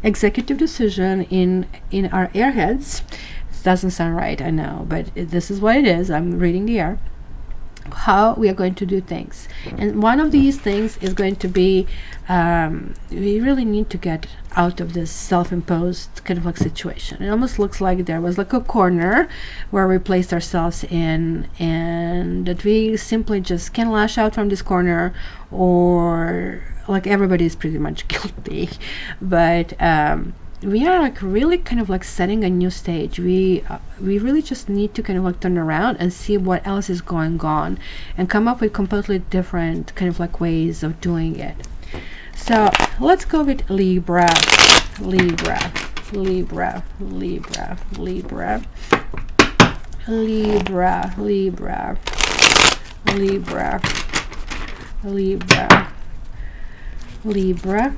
executive decision in our airheads. Doesn't sound right, I know, but this is what it is. I'm reading the air. how we are going to do things. And one of these things is going to be we really need to get out of this self-imposed kind of like situation. It almost looks like there was like a corner where we placed ourselves in, and that we simply just can lash out from this corner, or like everybody is pretty much guilty, but we are like really kind of like setting a new stage. We really just need to kind of like turn around and see what else is going on and come up with completely different kind of like ways of doing it. So let's go with Libra, Libra, Libra, Libra, Libra, Libra, Libra, Libra, Libra, Libra, Libra,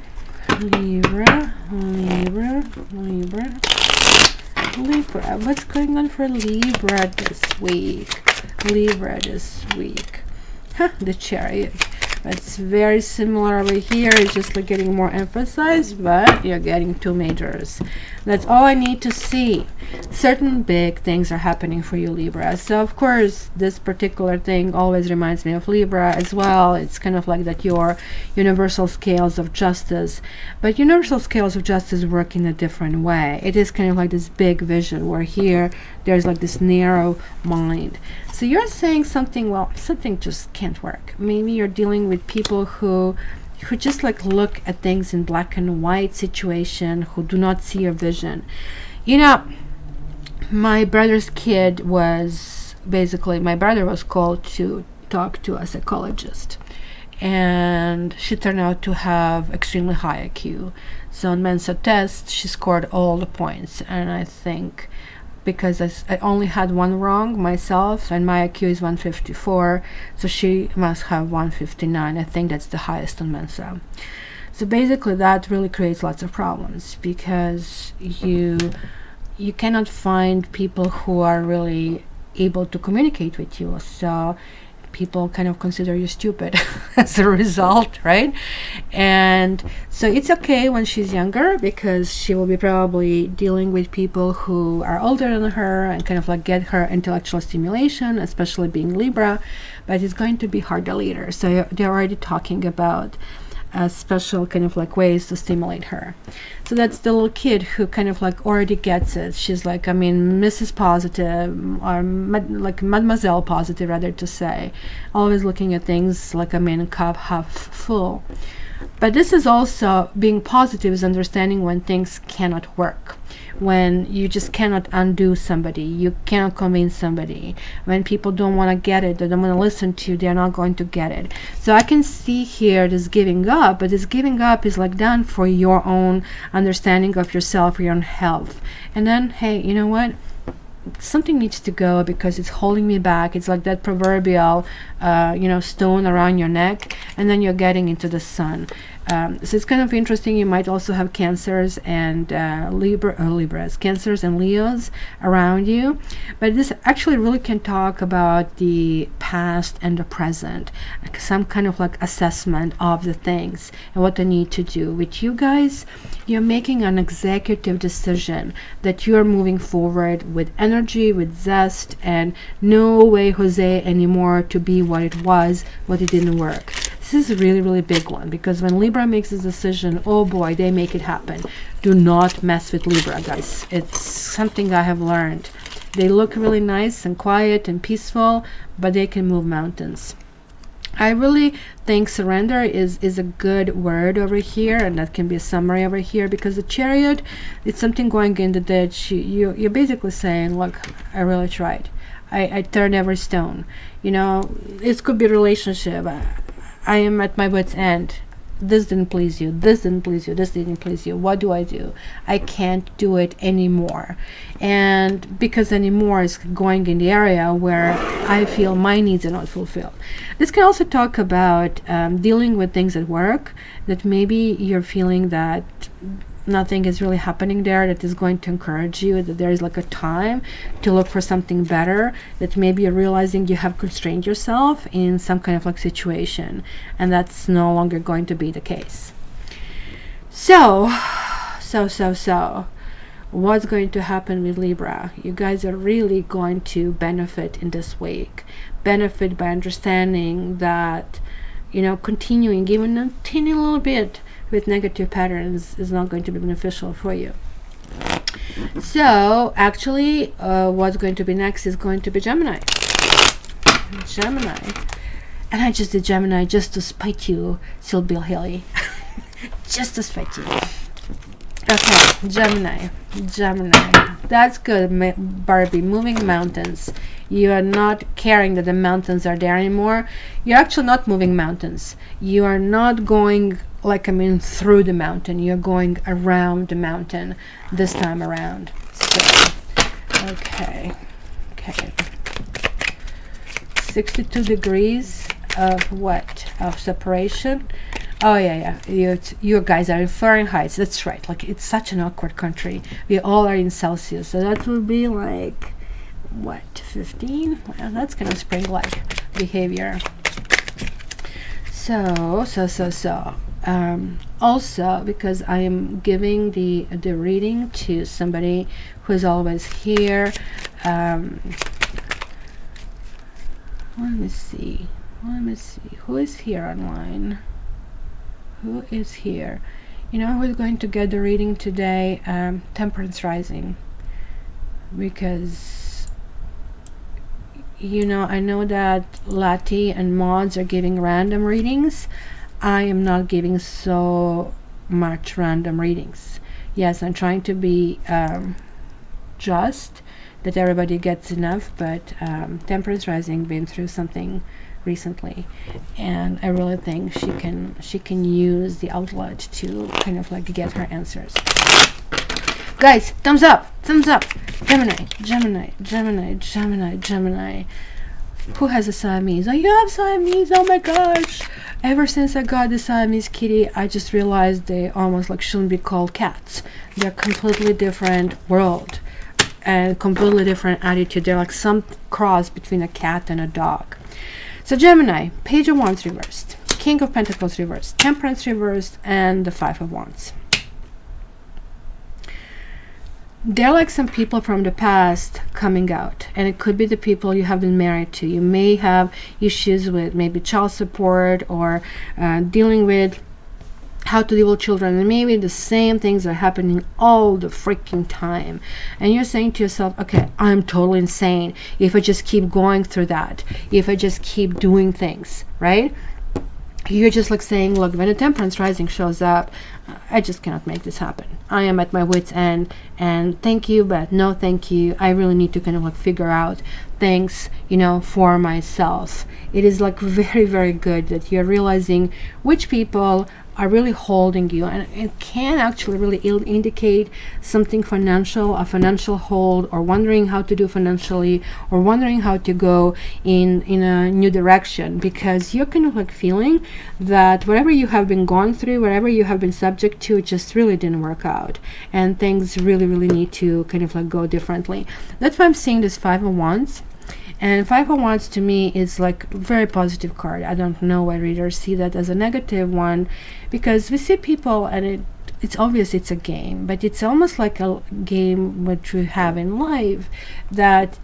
Libra, Libra, Libra. What's going on for Libra this week? Libra this week. Huh, the Chariot. It's very similar over here. It's just like getting more emphasized, but you're getting two majors. That's all I need to see. Certain big things are happening for you, Libra. So of course this particular thing always reminds me of Libra as well. It's kind of like that your universal scales of justice, but universal scales of justice work in a different way. It is kind of like this big vision, where here there's like this narrow mind. So you're saying something, well, something just can't work. Maybe you're dealing with people who just like look at things in black and white situation, who do not see your vision. You know, my brother's kid was basically, my brother was called to talk to a psychologist, and she turned out to have extremely high IQ. So on Mensa test she scored all the points, and I think because I only had one wrong myself, and my IQ is 154, so she must have 159. I think that's the highest on Mensa. So basically that really creates lots of problems, because you cannot find people who are really able to communicate with you. So people kind of consider you stupid as a result, right? And so it's okay when she's younger, because she will be probably dealing with people who are older than her and kind of like get her intellectual stimulation, especially being Libra, but it's going to be harder later. So they're already talking about special kind of like ways to stimulate her. So that's the little kid who kind of like already gets it. She's like, I mean, Mrs. Positive, or like Mademoiselle Positive rather to say, always looking at things like, I mean, cup half full. But this is also being positive, is understanding when things cannot work, when you just cannot undo somebody, you cannot convince somebody, when people don't want to get it, they don't want to listen to you, they're not going to get it. So I can see here this giving up, but this giving up is like done for your own understanding of yourself, your own health. And then, hey, you know what? Something needs to go because it's holding me back. It's like that proverbial you know, stone around your neck, and then you're getting into the sun. So it's kind of interesting. You might also have Cancers and Libras, Cancers and Leos around you, but this actually really can talk about the past and the present, like some kind of like assessment of the things and what they need to do. With you guys, you're making an executive decision that you're moving forward with energy, with zest, and no way Jose anymore to be what it was, what it didn't work. This is a really, really big one, because when Libra makes this decision, oh boy, they make it happen. Do not mess with Libra, guys. It's something I have learned. They look really nice and quiet and peaceful, but they can move mountains. I really think surrender is a good word over here, and that can be a summary over here, because the Chariot, it's something going in the ditch. You're basically saying, look, I really tried. I turned every stone. You know, it could be a relationship. I am at my wit's end. This didn't please you, this didn't please you, this didn't please you. What do? I can't do it anymore. And because anymore is going in the area where I feel my needs are not fulfilled. This can also talk about dealing with things at work, that maybe you're feeling that nothing is really happening there that is going to encourage you, that there is like a time to look for something better, that maybe you're realizing you have constrained yourself in some kind of like situation, and that's no longer going to be the case. So what's going to happen with Libra. You guys are really going to benefit in this week. Benefit by understanding that, you know, continuing even a teeny little bit with negative patterns is not going to be beneficial for you. So actually what's going to be next is going to be Gemini. And I just did Gemini just to spite you, Sylvia Hilly. Just to spite you. Okay, Gemini. That's good, Barbie. Moving mountains. You are not caring that the mountains are there anymore. You're actually not moving mountains. You are not going, like, I mean, through the mountain. You're going around the mountain this time around. So, okay. 62 degrees of what? Of separation. Oh yeah. You guys are in Fahrenheit. That's right. Like, it's such an awkward country. We all are in Celsius, so that will be like what, 15? Well, that's kind of spring-like behavior. So also, because I am giving the reading to somebody who is always here. Let me see who is here online. Who is here? You know who's going to get the reading today? Temperance rising. Because, you know, I know that Lati and Mods are giving random readings. I am not giving so much random readings. Yes, I'm trying to be just, that everybody gets enough, but Temperance rising been through something recently, and I really think she can use the outlet to kind of like get her answers. Guys, thumbs up. Gemini. Who has a Siamese? Oh, you have Siamese. Oh my gosh, ever since I got the Siamese kitty, I just realized they almost like shouldn't be called cats. They're completely different world and completely different attitude. They're like some cross between a cat and a dog. So Gemini, Page of Wands reversed, King of Pentacles reversed, Temperance reversed, and the Five of Wands. There are like some people from the past coming out, and it could be the people you have been married to. You may have issues with maybe child support, or dealing with how to deal with children, and maybe the same things are happening all the freaking time, and you're saying to yourself, okay, I'm totally insane if I just keep going through that, if I just keep doing things, right? You're just like saying, look, when a Temperance rising shows up, I just cannot make this happen. I am at my wit's end, and thank you, but no thank you. I really need to kind of like figure out things, you know, for myself. It is like very, very good that you're realizing which people are really holding you, and it can actually really indicate something financial, a financial hold, or wondering how to do financially, or wondering how to go in a new direction, because you're kind of like feeling that whatever you have been going through, whatever you have been subject to, it just really didn't work out, and things really need to kind of like go differently. That's why I'm seeing this Five of Wands. And Five of Wands to me is like a very positive card. I don't know why readers see that as a negative one, because we see people, and it's obvious it's a game, but it's almost like a game which we have in life, that,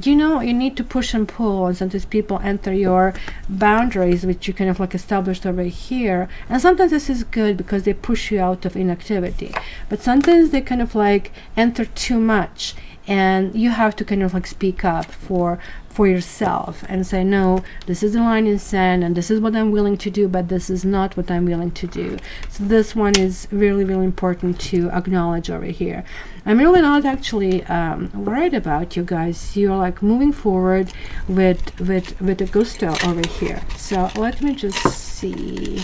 you know, you need to push and pull, and sometimes people enter your boundaries, which you kind of like established over here, and sometimes this is good because they push you out of inactivity, but sometimes they kind of like enter too much, and you have to kind of like speak up for yourself and say, no, this is the line in sand, and this is what I'm willing to do, but this is not what I'm willing to do. So this one is really important to acknowledge over here. I'm really not actually worried about you guys. You're like moving forward with a gusto over here. So let me just see.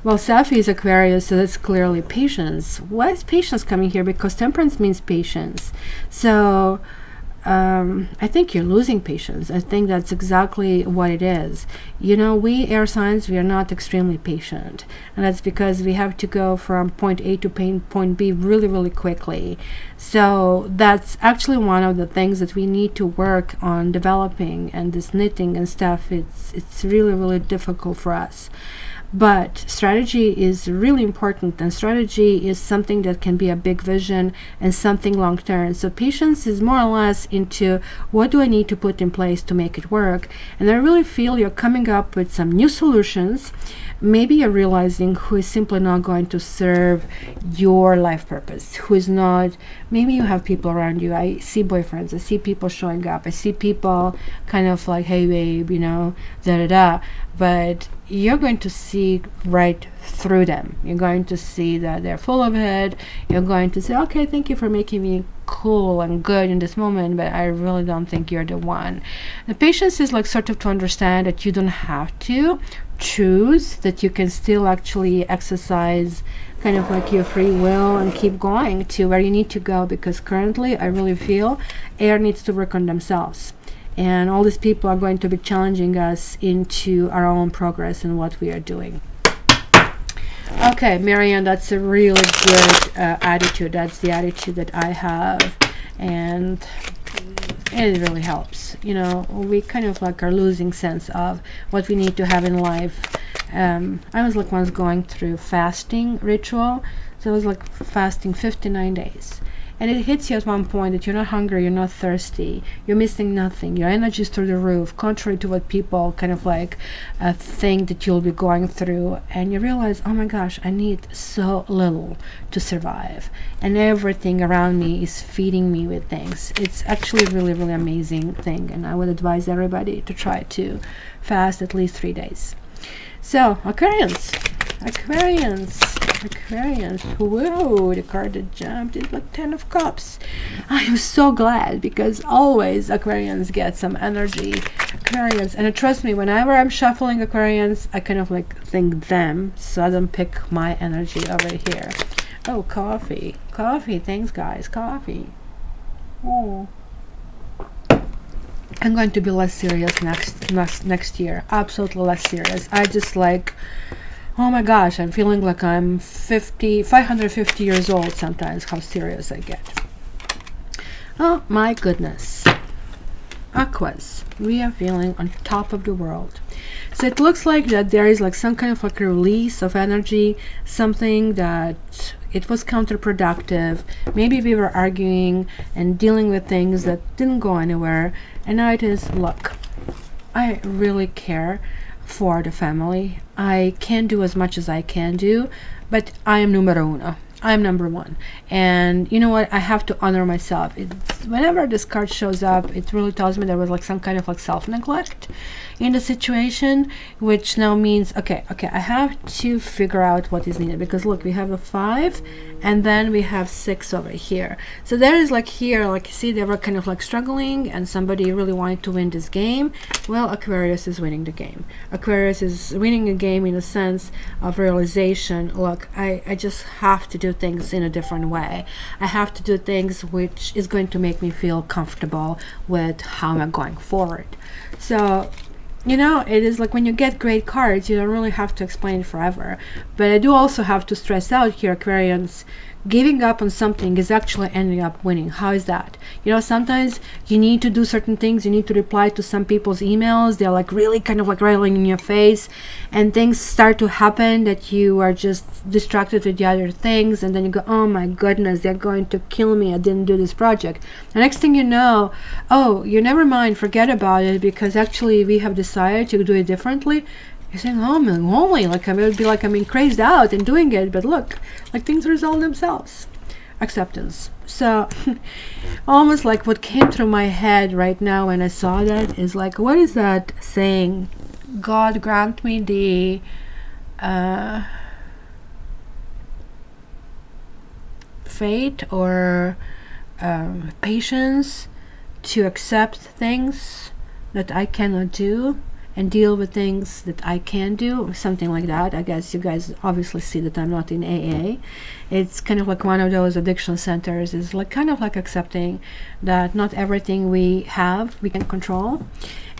Well, Safi is Aquarius, so that's clearly patience. Why is patience coming here? Because Temperance means patience. So I think you're losing patience. I think that's exactly what it is. You know, we air signs, we are not extremely patient, and that's because we have to go from point A to point B really quickly. So that's actually one of the things that we need to work on developing, and this knitting and stuff, it's really difficult for us. But strategy is really important, and strategy is something that can be a big vision and something long term. So patience is more or less into what do I need to put in place to make it work. And I really feel you're coming up with some new solutions. Maybe you're realizing who is simply not going to serve your life purpose, who is not. Maybe you have people around you. I see boyfriends, I see people showing up, I see people kind of like, hey babe, you know, da da da. But you're going to see right through them. You're going to see that they're full of it. You're going to say, okay, thank you for making me cool and good in this moment, but I really don't think you're the one. The patience is like sort of to understand that you don't have to choose, that you can still actually exercise kind of like your free will and keep going to where you need to go, because currently I really feel air needs to work on themselves. And all these people are going to be challenging us into our own progress and what we are doing. Okay, Marianne, that's a really good attitude. That's the attitude that I have. And it really helps. You know, we kind of like are losing sense of what we need to have in life. I was like once going through fasting ritual. So I was like fasting 59 days. And it hits you at one point that you're not hungry, you're not thirsty, you're missing nothing, your energy is through the roof, contrary to what people kind of like think that you'll be going through. And you realize, oh my gosh, I need so little to survive. And everything around me is feeding me with things. It's actually a really, really amazing thing. And I would advise everybody to try to fast at least 3 days. So, Aquarians. Whoa, the card that jumped is like 10 of Cups. I am so glad, because always Aquarians get some energy. Aquarians, and trust me, whenever I'm shuffling Aquarians, I kind of like think them, so I don't pick my energy over here. Oh, coffee. Thanks guys, coffee. Oh, I'm going to be less serious next year. Absolutely less serious. I just like, oh my gosh, I'm feeling like I'm 550 years old sometimes, how serious I get. Oh my goodness. Aquas, we are feeling on top of the world. So it looks like that there is like some kind of like a release of energy, something that it was counterproductive. Maybe we were arguing and dealing with things that didn't go anywhere. And now it is, look, I really care for the family. I can't do as much as I can do, but I am numero uno. I'm number one. And you know what? I have to honor myself. Whenever this card shows up, it really tells me there was like some kind of like self-neglect in the situation, which now means, okay, I have to figure out what is needed. Because look, we have a 5 and then we have 6 over here. So there is like here, like you see, they were kind of like struggling and somebody really wanted to win this game. Well, Aquarius is winning the game. Aquarius is winning a game in a sense of realization. Look, I just have to do things in a different way. I have to do things which is going to make me feel comfortable with how I'm going forward. So, you know, it is like when you get great cards, you don't really have to explain it forever. But I do also have to stress out here, Aquarians, giving up on something is actually ending up winning. How is that? You know, sometimes you need to do certain things. You need to reply to some people's emails. They're like really kind of like railing in your face, and things start to happen that you are just distracted with the other things, and then you go, oh my goodness, they're going to kill me, I didn't do this project. The next thing you know, oh, you never mind, forget about it, because actually we have decided to do it differently. You're saying, oh my holy, like I would be like I'm being crazed out and doing it, but look, like things resolve themselves. Acceptance. So almost like what came through my head right now when I saw that is like, what is that saying? God grant me the fate or patience to accept things that I cannot do and deal with things that I can do, something like that. I guess you guys obviously see that I'm not in AA. It's kind of like one of those addiction centers, is like kind of like accepting that not everything we have we can control.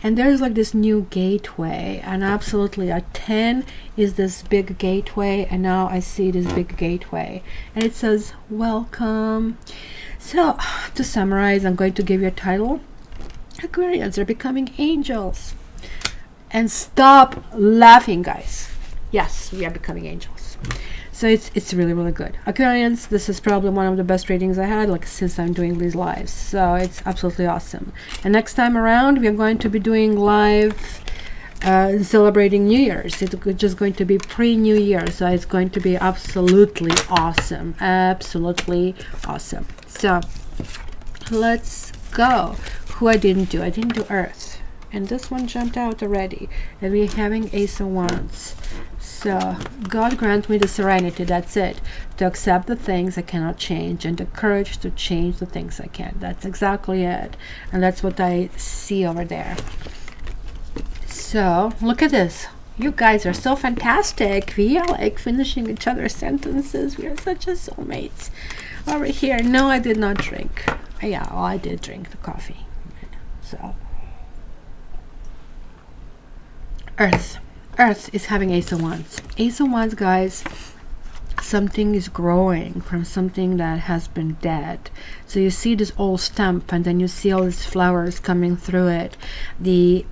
And there's like this new gateway, and absolutely a 10 is this big gateway, and now I see this big gateway and it says welcome. So to summarize, I'm going to give you a title. Aquarians are becoming angels. And stop laughing, guys. Yes, we are becoming angels. So it's really, really good. Aquarians, this is probably one of the best readings I had, like, since I'm doing these lives. So it's absolutely awesome. And next time around, we are going to be doing live celebrating New Year's. It's just going to be pre-New Year, so it's going to be absolutely awesome. Absolutely awesome. So let's go. Who I didn't do Earth, and this one jumped out already, and we're having Ace of Wands. So God grant me the serenity, that's it, to accept the things I cannot change, and the courage to change the things I can. That's exactly it, and that's what I see over there. So look at this. You guys are so fantastic. We are like finishing each other's sentences. We are such a soulmates over here. No, I did not drink. Yeah, well, I did drink the coffee. So Earth is having Ace of Wands. Ace of Wands, guys, something is growing from something that has been dead. So you see this old stump, and then you see all these flowers coming through it. The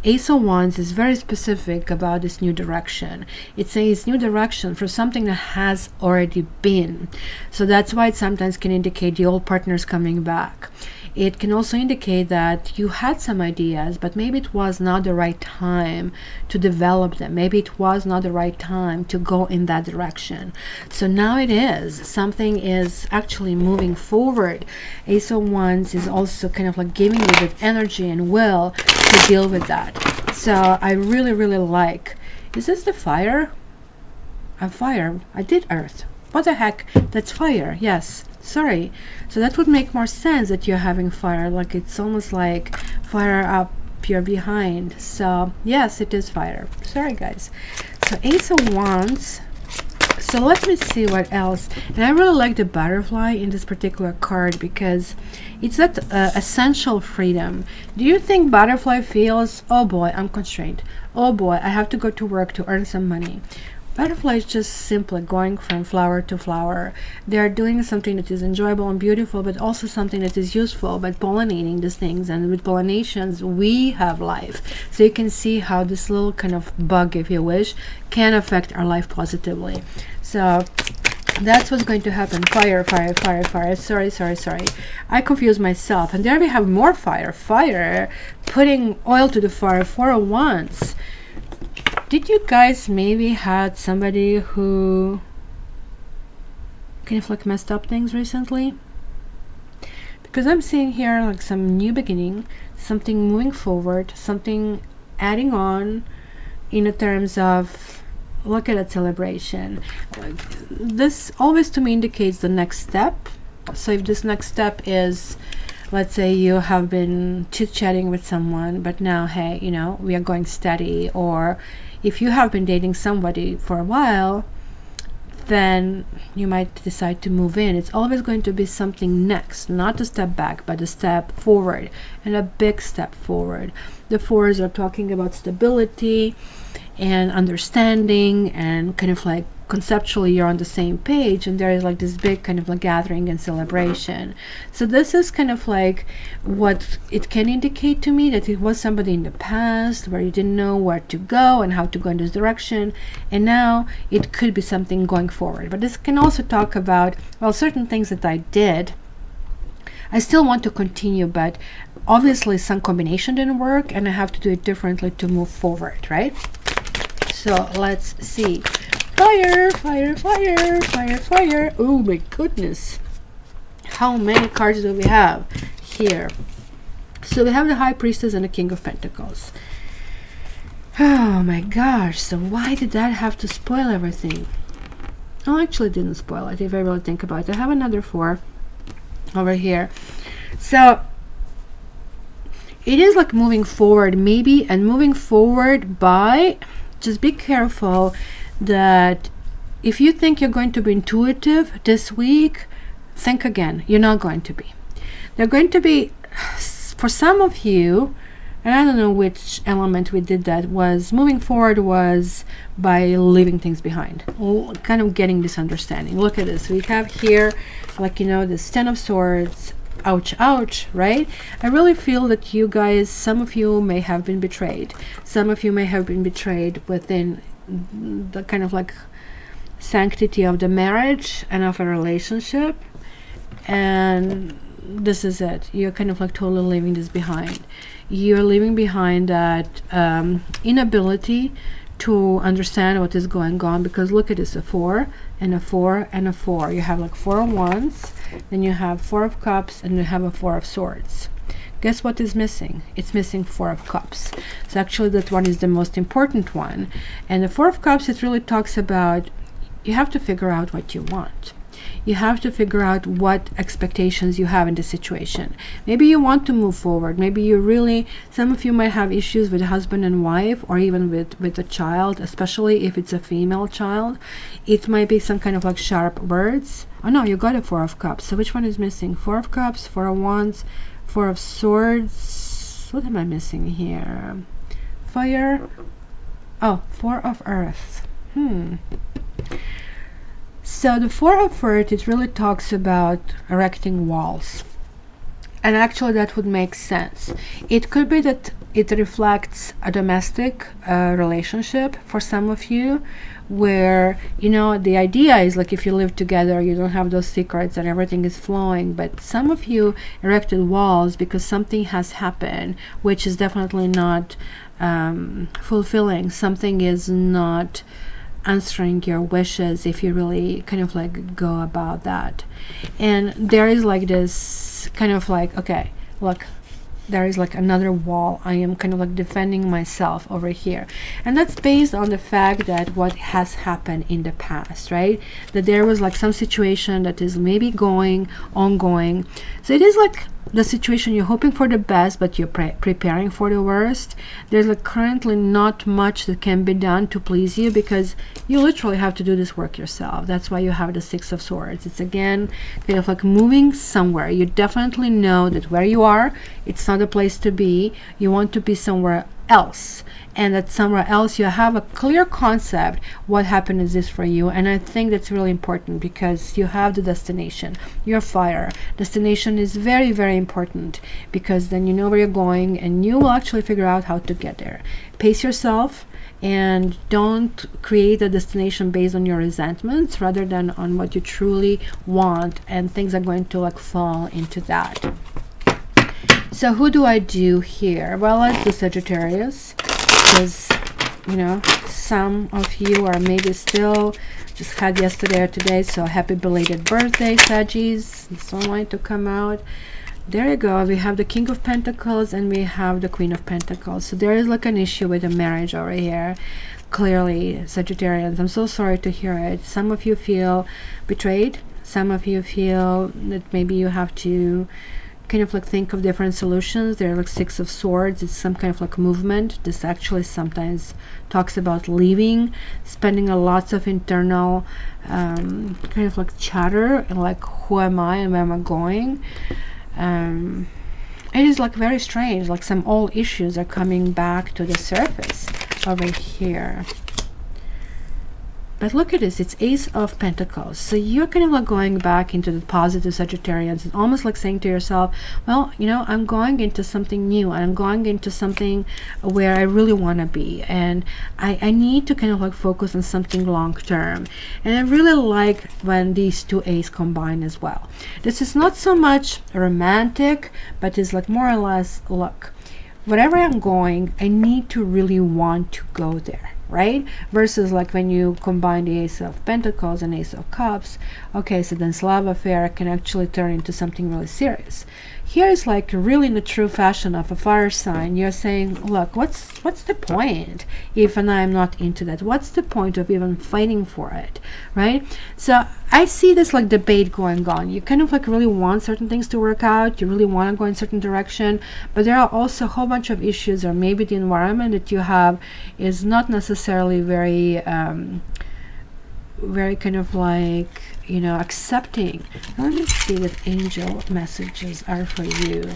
Ace of Wands is very specific about this new direction. It says new direction for something that has already been. So that's why it sometimes can indicate the old partners coming back. It can also indicate that you had some ideas, but maybe it was not the right time to develop them. Maybe it was not the right time to go in that direction. So now it is. Something is actually moving forward. Ace of Wands is also kind of like giving you the energy and will to deal with that. So I really, really like. Is this the fire? Fire. I did Earth. What the heck? That's fire. Yes. Sorry. So that would make more sense that you're having fire. Like, it's almost like fire up your behind. So yes, it is fire. Sorry, guys. So Ace of Wands. So let me see what else. And I really like the butterfly in this particular card because it's that essential freedom. Do you think butterfly feels, oh boy, I'm constrained. Oh boy, I have to go to work to earn some money. Butterfly is just simply going from flower to flower. They are doing something that is enjoyable and beautiful, but also something that is useful by pollinating these things. And with pollinations, we have life. So you can see how this little kind of bug, if you wish, can affect our life positively. So that's what's going to happen. Fire, fire, fire, fire. Sorry. I confused myself. And there we have more fire. Fire, putting oil to the fire. Four of Wands. Did you guys maybe had somebody who kind of like messed up things recently? Because I'm seeing here like some new beginning, something moving forward, something adding on in the terms of, look at that celebration. Like, this always to me indicates the next step. So if this next step is, let's say you have been chit-chatting with someone, but now, hey, you know, we are going steady. Or if you have been dating somebody for a while, then you might decide to move in. It's always going to be something next, not a step back, but a step forward, and a big step forward. The fours are talking about stability and understanding, and kind of like conceptually you're on the same page, and there is like this big kind of like gathering and celebration. So this is kind of like what it can indicate to me, that it was somebody in the past where you didn't know where to go and how to go in this direction, and now it could be something going forward. But this can also talk about, well, certain things that I did, I still want to continue, but obviously some combination didn't work and I have to do it differently to move forward, right? So let's see. Fire, fire, fire, fire, fire. Oh my goodness. How many cards do we have here? So we have the High Priestess and the King of Pentacles. Oh my gosh. So why did that have to spoil everything? Oh, actually it didn't spoil it, if I really think about it. I have another 4 over here. So it is like moving forward maybe, and moving forward by, just be careful that if you think you're going to be intuitive this week, think again. You're not going to be. They're going to be, for some of you, and I don't know which element we did that, was moving forward was by leaving things behind, kind of getting this understanding. Look at this. We have here, like, you know, this 10 of Swords. Ouch, ouch, right? I really feel that you guys, some of you may have been betrayed. Some of you may have been betrayed within the kind of like sanctity of the marriage and of a relationship, and this is it. You're kind of like totally leaving this behind. You're leaving behind that inability to understand what is going on, because look at this, a 4 and a 4 and a 4. You have like 4 of Wands, then you have 4 of Cups, and you have a 4 of Swords. Guess what is missing? It's missing 4 of Cups. So actually that one is the most important one. And the 4 of Cups, it really talks about, you have to figure out what you want. You have to figure out what expectations you have in the situation. Maybe you want to move forward. Maybe you really, some of you might have issues with husband and wife, or even with a child, especially if it's a female child. It might be some kind of like sharp words. Oh no, you got a 4 of Cups. So which one is missing? 4 of Cups, 4 of Wands, 4 of Swords. What am I missing here? Fire. Oh, 4 of Earth. So the 4 of Earth, it really talks about erecting walls. And actually that would make sense. It could be that it reflects a domestic relationship for some of you, where, you know, the idea is like if you live together, you don't have those secrets and everything is flowing. But some of you erected walls because something has happened, which is definitely not fulfilling. Something is not answering your wishes if you really kind of like go about that. And there is like this kind of like, okay, look, there is like another wall. I am kind of like defending myself over here, and that's based on the fact that what has happened in the past, right? That there was like some situation that is maybe ongoing. So it is like the situation you're hoping for the best, but you're preparing for the worst. There's like currently not much that can be done to please you, because you literally have to do this work yourself. That's why you have the 6 of Swords. It's again kind of like moving somewhere. You definitely know that where you are, it's not a place to be. You want to be somewhere else, and that somewhere else you have a clear concept what happiness is for you. And I think that's really important, because you have the destination, your fire. Destination is very, very important, because then you know where you're going and you will actually figure out how to get there. Pace yourself and don't create a destination based on your resentments rather than on what you truly want, and things are going to like fall into that. So who do I do here? Well, let's do Sagittarius, because, you know, some of you are maybe still just had yesterday or today, so happy belated birthday, Saggies. Someone wanted to come out. There you go. We have the King of Pentacles and we have the Queen of Pentacles. So there is like an issue with the marriage over here. Clearly, Sagittarians, I'm so sorry to hear it. Some of you feel betrayed. Some of you feel that maybe you have to kind of like think of different solutions. They're like 6 of Swords. It's some kind of like movement. This actually sometimes talks about leaving, spending a lots of internal kind of like chatter, and like, who am I and where am I going? It is like very strange, like some old issues are coming back to the surface over here. But look at this, it's Ace of Pentacles. So you're kind of like going back into the positive Sagittarians. It's almost like saying to yourself, well, you know, I'm going into something new, and I'm going into something where I really want to be, and I need to kind of like focus on something long term. And I really like when these two A's combine as well. This is not so much romantic, but it's like more or less, look, wherever I'm going, I need to really want to go there. Right? Versus like when you combine the Ace of Pentacles and Ace of Cups, okay, so then love affair can actually turn into something really serious. Here is like really in the true fashion of a fire sign. You're saying, look, what's the point if and I'm not into that? What's the point of even fighting for it, right? So I see this like debate going on. You kind of like really want certain things to work out. You really want to go in a certain direction, but there are also a whole bunch of issues, or maybe the environment that you have is not necessarily very very kind of like, you know, accepting. Let me see what angel messages are for you.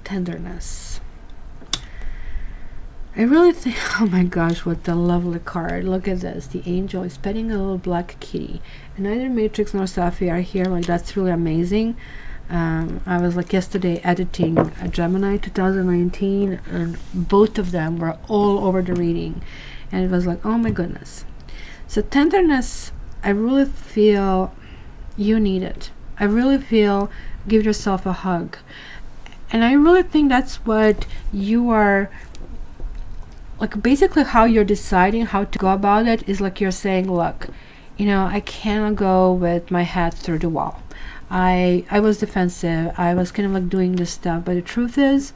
Tenderness. I really think, oh my gosh, what a lovely card. Look at this. The angel is petting a little black kitty. And neither Matrix nor Sapphire here, like that's really amazing. I was like yesterday editing a Gemini 2019, and both of them were all over the reading, and it was like, oh my goodness. So tenderness, I really feel you need it. I really feel give yourself a hug, and I really think that's what you are, like basically how you're deciding how to go about it is like you're saying, look, you know, I cannot go with my head through the wall. I was defensive. I was kind of like doing this stuff, but the truth is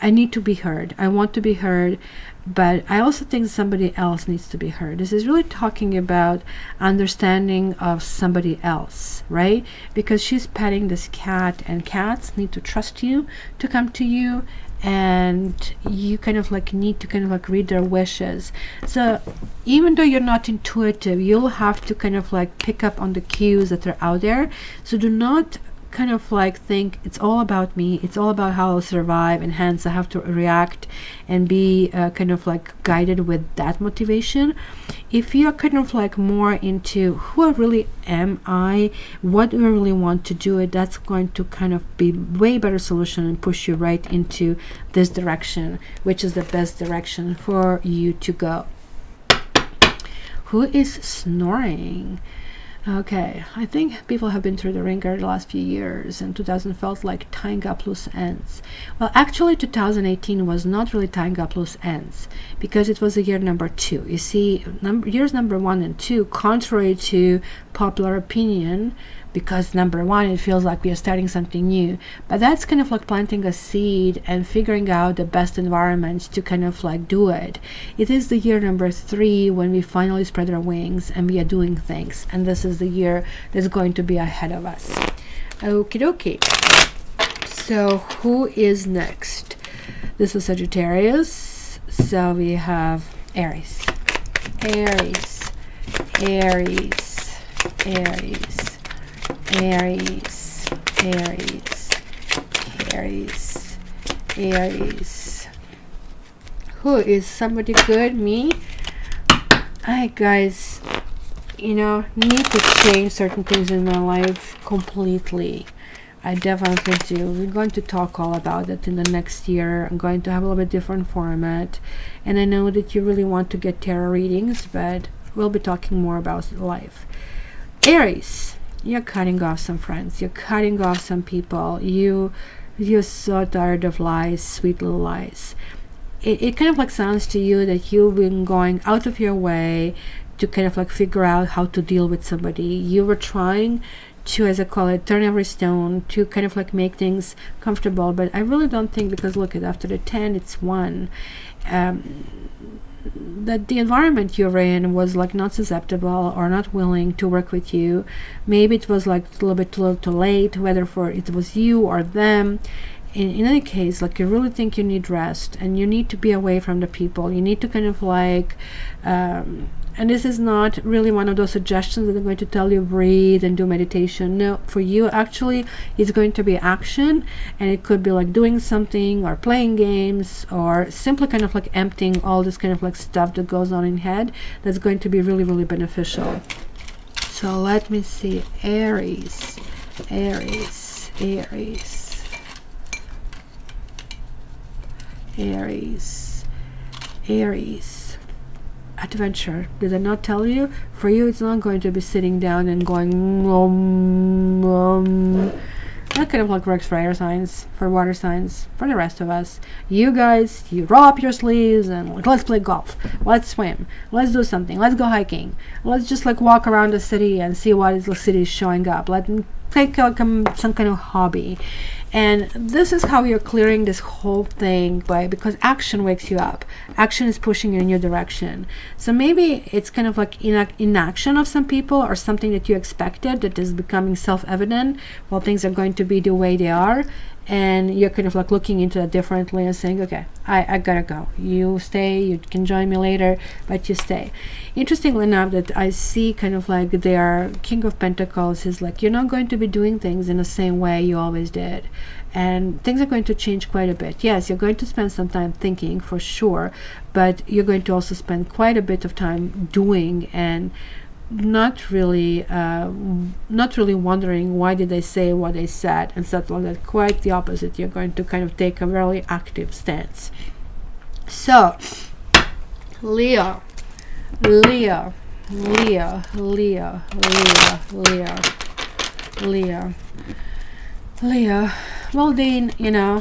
I need to be heard. I want to be heard, but I also think somebody else needs to be heard. This is really talking about understanding of somebody else, right? Because she's petting this cat, and cats need to trust you to come to you, and you kind of like need to kind of like read their wishes. So even though you're not intuitive, you'll have to kind of like pick up on the cues that are out there. So do not kind of like think it's all about me, it's all about how I'll survive, and hence I have to react and be kind of like guided with that motivation. If you're kind of like more into who really am I, what do I really want to do it, that's going to kind of be way better solution and push you right into this direction, which is the best direction for you to go. Who is snoring? Okay, I think people have been through the ringer the last few years, and 2000 felt like tying up loose ends. Well, actually 2018 was not really tying up loose ends, because it was the year number 2. You see, years number 1 and 2, contrary to popular opinion, because number 1, it feels like we are starting something new, but that's kind of like planting a seed and figuring out the best environment to kind of like do it. It is the year number 3 when we finally spread our wings and we are doing things, and this is the year that's going to be ahead of us. Okie dokie. So who is next? This is Sagittarius. So we have Aries, Aries, Aries, Aries, Aries, Aries, Aries, Aries. Who is somebody good? Me? I, guys, you know, need to change certain things in my life completely. I definitely do. We're going to talk all about it in the next year. I'm going to have a little bit different format, and I know that you really want to get tarot readings, but we'll be talking more about life. Aries, you're cutting off some friends, you're cutting off some people, you're so tired of lies, sweet little lies. It kind of like sounds to you that you've been going out of your way to kind of like figure out how to deal with somebody. You were trying to, as I call it, turn every stone to kind of like make things comfortable, but I really don't think, because look at after the 10 it's 1, that the environment you're in was like not susceptible or not willing to work with you. Maybe it was like a little bit too late, whether for it was you or them. In any case, like you really think you need rest, and you need to be away from the people. You need to kind of like and this is not really one of those suggestions that I'm going to tell you breathe and do meditation. No, for you actually it's going to be action, and it could be like doing something or playing games or simply kind of like emptying all this kind of like stuff that goes on in head. That's going to be really, really beneficial. So let me see. Aries, Aries, Aries, Aries, Aries. Adventure. Did I not tell you? For you, it's not going to be sitting down and going that kind of like works for air signs, for water signs. For the rest of us, you guys, you roll up your sleeves and like, let's play golf, let's swim, let's do something, let's go hiking, let's just like walk around the city and see what the city is showing up. Let me take like some kind of hobby. And this is how you're clearing this whole thing, because action wakes you up. Action is pushing you in your direction. So maybe it's kind of like inaction of some people, or something that you expected that is becoming self-evident while things are going to be the way they are, and you're kind of like looking into it differently and saying, okay, I gotta go. You stay, you can join me later, but you stay. Interestingly enough, that I see kind of like their King of Pentacles is like, you're not going to be doing things in the same way you always did, and things are going to change quite a bit. Yes, you're going to spend some time thinking for sure, but you're going to also spend quite a bit of time doing and not really wondering why did they say what they said and stuff like that. Quite the opposite. You're going to kind of take a very active stance. So Leo, Leo, Leo, Leo, Leo, Leo, Leo, Leo. Well, Dean, you know,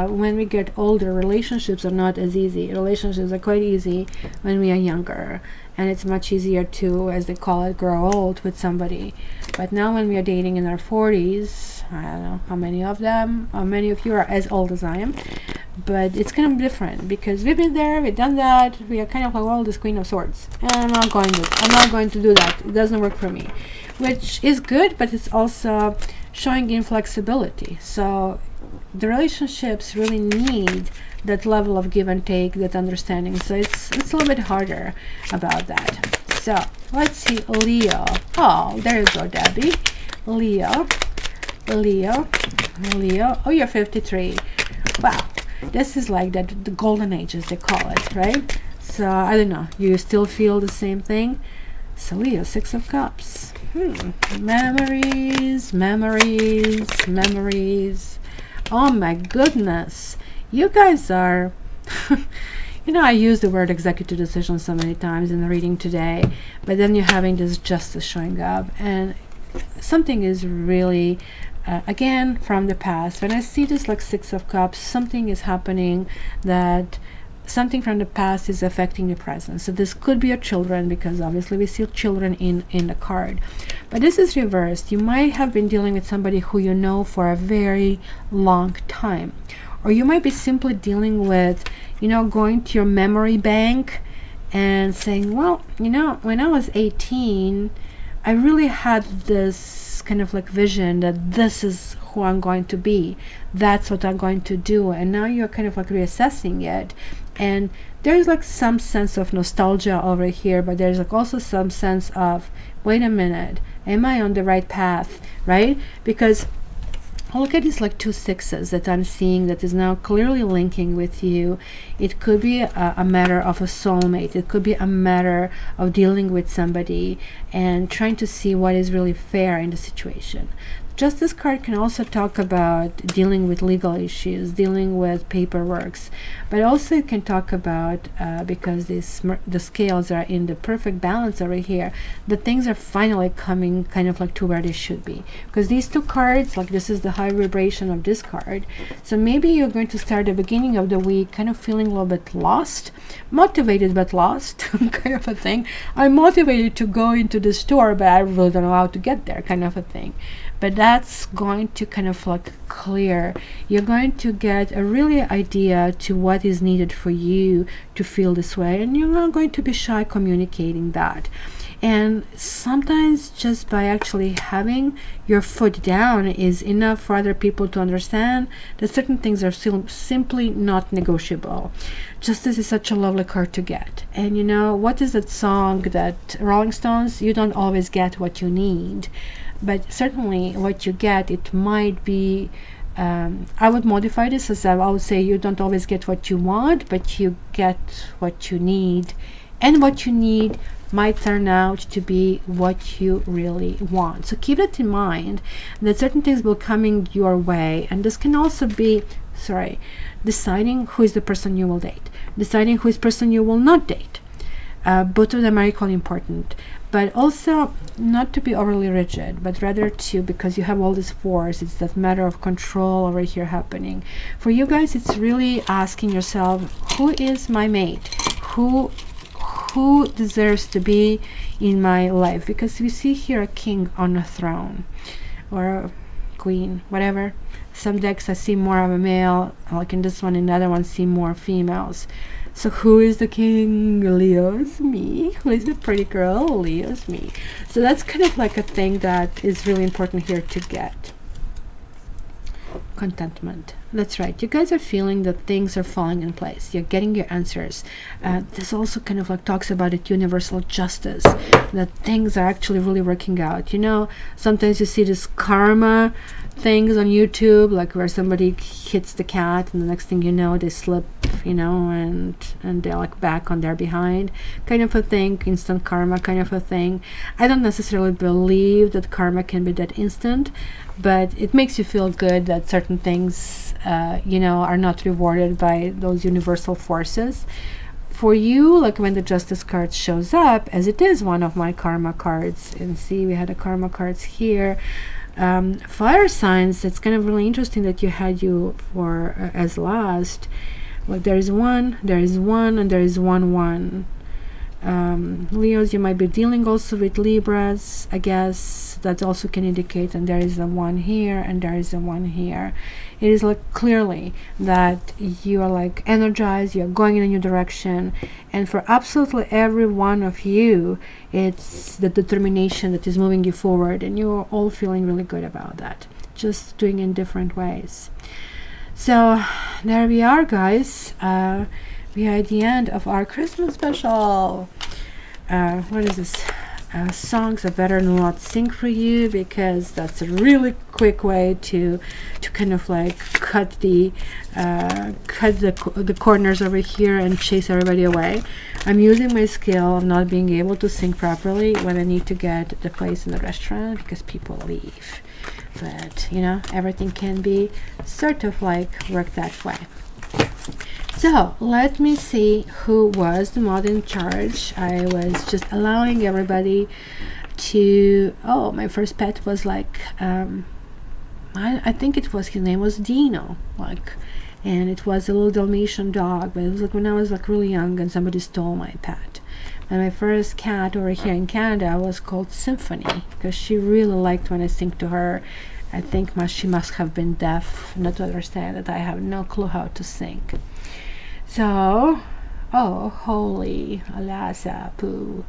when we get older, relationships are not as easy. Relationships are quite easy when we are younger, and it's much easier to, as they call it, grow old with somebody. But now when we are dating in our 40s, I don't know how many of them, how many of you are as old as I am, but it's kind of different because we've been there, we've done that. We are kind of like, well, this Queen of Swords, and I'm not going to do that. It doesn't work for me, which is good, but it's also showing inflexibility. So the relationships really need that level of give and take, that understanding. So it's a little bit harder about that. So let's see, Leo. Oh, there you go, Debbie. Leo, Leo, Leo. Oh, you're 53. Wow, this is like that, the golden age, as they call it, right? So I don't know, you still feel the same thing? So Leo, 6 of Cups. Memories, memories, memories. Oh my goodness, you guys are you know, I use the word executive decision so many times in the reading today, but then you're having this justice showing up, and something is really again from the past. When I see this like 6 of Cups, something is happening, that something from the past is affecting the present. So this could be your children, because obviously we see children in the card, but this is reversed. You might have been dealing with somebody who you know for a very long time, or you might be simply dealing with, you know, going to your memory bank and saying, well, you know, when I was 18, I really had this kind of like vision that this is who I'm going to be, that's what I'm going to do, and now you're kind of like reassessing it. And there's like some sense of nostalgia over here, but there's like also some sense of, wait a minute, am I on the right path, right? Because look at these like 2 6s that I'm seeing that is now clearly linking with you. It could be a matter of a soulmate. It could be a matter of dealing with somebody and trying to see what is really fair in the situation. Justice card can also talk about dealing with legal issues, dealing with paperwork, but also it can talk about, because the scales are in the perfect balance over here, that things are finally coming kind of like to where they should be. Because these 2 cards, like this is the high vibration of this card, so maybe you're going to start the beginning of the week kind of feeling a little bit lost, motivated but lost, kind of a thing. I'm motivated to go into the store, but I really don't know how to get there, kind of a thing. But that's going to kind of like clear. You're going to get a really idea to what is needed for you to feel this way, and you're not going to be shy communicating that. And sometimes just by actually having your foot down is enough for other people to understand that certain things are still simply not negotiable. Justice is such a lovely card to get. And you know, what is that song that Rolling Stones, you don't always get what you need, but certainly what you get, it might be, I would modify this as I would say, you don't always get what you want, but you get what you need, and what you need might turn out to be what you really want. So keep that in mind, that certain things will coming your way, and this can also be, deciding who is the person you will date, deciding who is the person you will not date. Both of them are equally important, but also not to be overly rigid, but rather to, because you have all this force, it's that matter of control over here happening. For you guys, it's really asking yourself, who is my mate? Who deserves to be in my life? Because we see here a king on a throne, or a queen, whatever. Some decks I see more of a male, like in this one, and the other one see more females. So who is the king? Leo is me. Who is the pretty girl? Leo is me. So that's kind of like a thing that is really important here to get. Contentment. That's right. You guys are feeling that things are falling in place. You're getting your answers. This also kind of like talks about it, universal justice, that things are actually really working out. You know, sometimes you see this karma things on YouTube, like where somebody hits the cat and the next thing you know they slip, you know, and they're like back on their behind, kind of a thing. Instant karma kind of a thing. I don't necessarily believe that karma can be that instant, but it makes you feel good that certain things you know, are not rewarded by those universal forces. For you, like when the Justice card shows up, as it is one of my karma cards, and see we had a karma cards here, fire signs, it's kind of really interesting that you had you for as last. Like there is one, and there is one. Leos, you might be dealing also with Libras, I guess. That also can indicate, and there is a one here and there is a one here. It is like clearly that you are like energized, you're going in a new direction, and for absolutely every one of you, it's the determination that is moving you forward, and you're all feeling really good about that, just doing it in different ways. So there we are, guys. We are at the end of our Christmas special. What is this? Songs I better not sing for you, because that's a really quick way to kind of like cut the corners over here and chase everybody away. I'm using my skill of not being able to sing properly when I need to get the place in the restaurant because people leave. But you know, everything can be sort of like work that way. So let me see who was the mod in charge. I was just allowing everybody to, oh, my first pet was like I think it was, his name was Dino, like, and it was a little Dalmatian dog, but it was like when I was like really young and somebody stole my pet. And my first cat over here in Canada was called Symphony, because she really liked when I sing to her. I think she must have been deaf not to understand that I have no clue how to sing. So, oh, holy Alasa poo.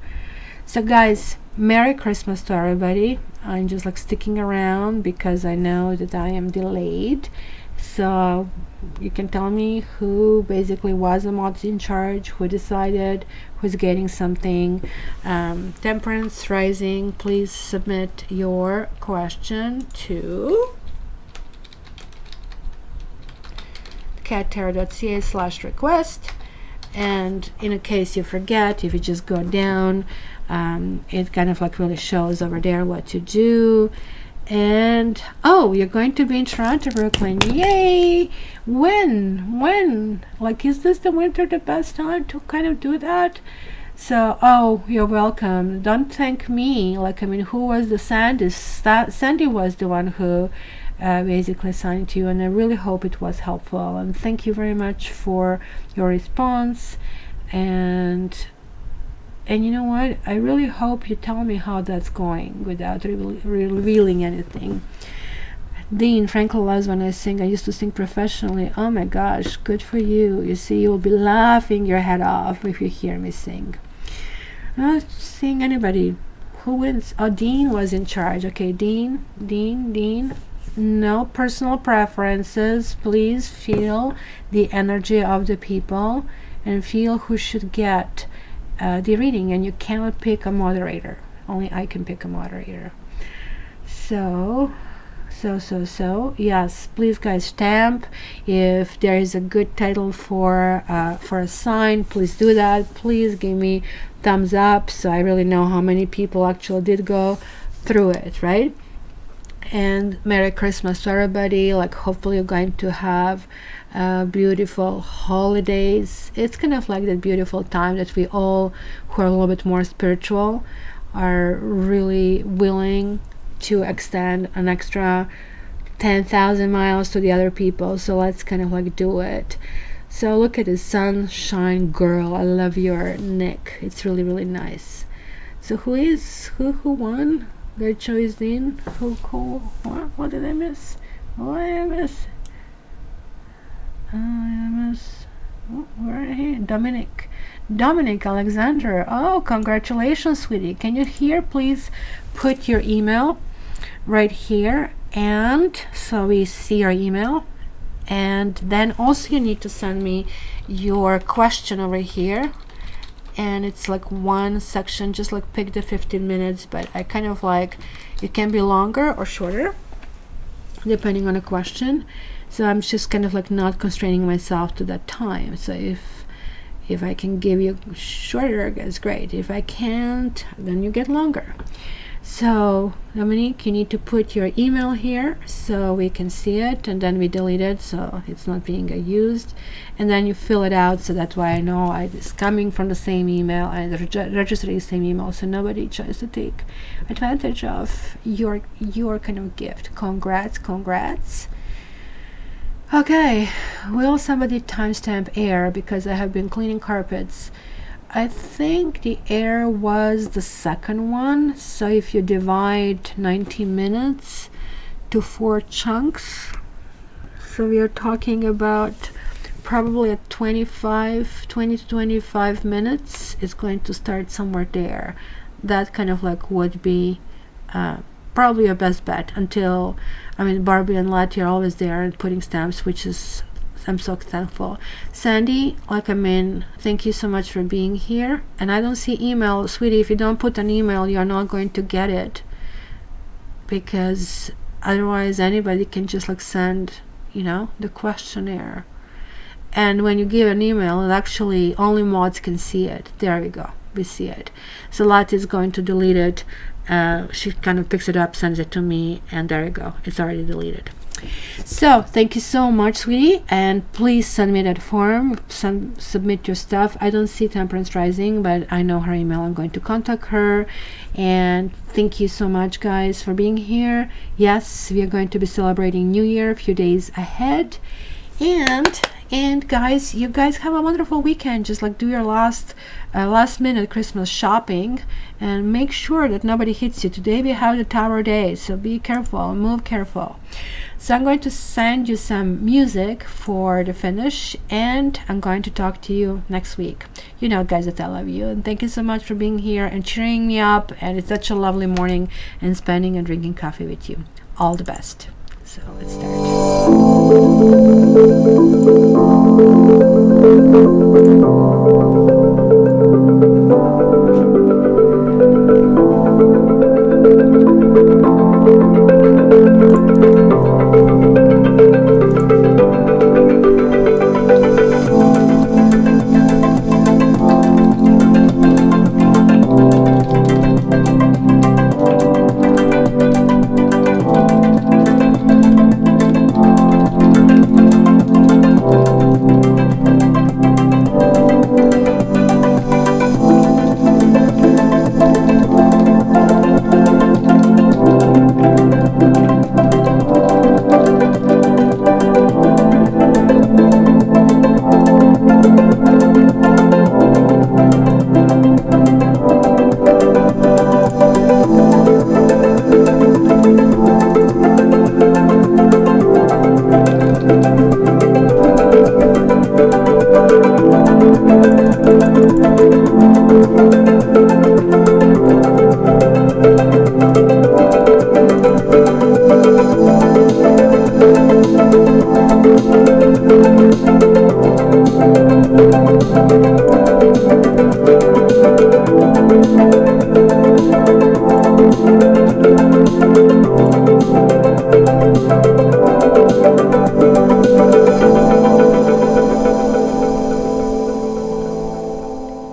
So guys, Merry Christmas to everybody. I'm just like sticking around because I know that I am delayed. So you can tell me who basically was the mod in charge, who decided, who's getting something. Temperance Rising, please submit your question to cattarot.ca/request, and in a case you forget, if you just go down, it kind of like really shows over there what to do. And oh, you're going to be in Toronto, Brooklyn, yay! When like, is this the winter the best time to kind of do that? So, oh, you're welcome. Don't thank me. Like, I mean, who was the Sandy? Sandy was the one who basically signed to you, and I really hope it was helpful, and thank you very much for your response. And you know what, I really hope you tell me how that's going without revealing anything. Dean, Franklin loves when I sing. I used to sing professionally. Oh my gosh, good for you. You see, you'll be laughing your head off if you hear me sing. I'm not seeing anybody. Who wins? Oh, Dean was in charge. Okay, Dean. No personal preferences. Please feel the energy of the people and feel who should get the reading, and you cannot pick a moderator. Only I can pick a moderator. So yes, please guys, stamp if there is a good title for a sign. Please do that. Please give me thumbs up so I really know how many people actually did go through it, right? And Merry Christmas to everybody. Like, hopefully you're going to have beautiful holidays. It's kind of like that beautiful time that we all who are a little bit more spiritual are really willing to extend an extra 10,000 miles to the other people. So let's kind of like do it. So look at this sunshine girl. I love your nick. It's really, really nice. So who won? Good choice, Dean. What did I miss? Where are he? Dominic Alexander. Oh, congratulations, sweetie. Can you here please put your email right here, and so we see your email, and then also you need to send me your question over here, and it's like one section. Just like pick the 15 minutes, but I kind of like, it can be longer or shorter. depending on a question. So I'm just kind of like not constraining myself to that time. So if I can give you shorter, it's great. If I can't, then you get longer. So Dominique, you need to put your email here so we can see it, and then we delete it so it's not being used, and then you fill it out, so that's why I know it's coming from the same email and register the same email, so nobody tries to take advantage of your kind of gift. Congrats. Okay, will somebody timestamp air, because I have been cleaning carpets. I think the air was the second one. So if you divide 90 minutes to 4 chunks, so we are talking about probably at 20 to 25 minutes. It's going to start somewhere there. That kind of like would be probably your best bet until, I mean, Barbie and Lottie are always there and putting stamps, which is, I'm so thankful. Sandy, like, I mean, thank you so much for being here. And I don't see email, sweetie. If you don't put an email, you're not going to get it, because otherwise anybody can just like send, you know, the questionnaire. And when you give an email, it actually only mods can see it. There we go, we see it. So Lottie is going to delete it. She kind of picks it up, sends it to me, and there you go, it's already deleted. So thank you so much, sweetie, and please send me that form, submit your stuff. I don't see Temperance Rising, but I know her email. I'm going to contact her. And thank you so much, guys, for being here. Yes, we are going to be celebrating New Year a few days ahead, and guys, you guys have a wonderful weekend. Just like do your last minute Christmas shopping, and make sure that nobody hits you. Today we have the Tower Day, so be careful, move careful. So I'm going to send you some music for the finish, and I'm going to talk to you next week. You know, guys, that I love you, and thank you so much for being here and cheering me up. And it's such a lovely morning and spending and drinking coffee with you. All the best. So let's start.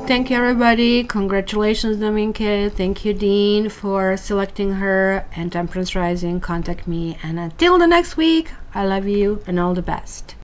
Thank you, everybody. Congratulations, Dominique. Thank you, Dean, for selecting her. And Temperance Rising, contact me. And until the next week, I love you and all the best.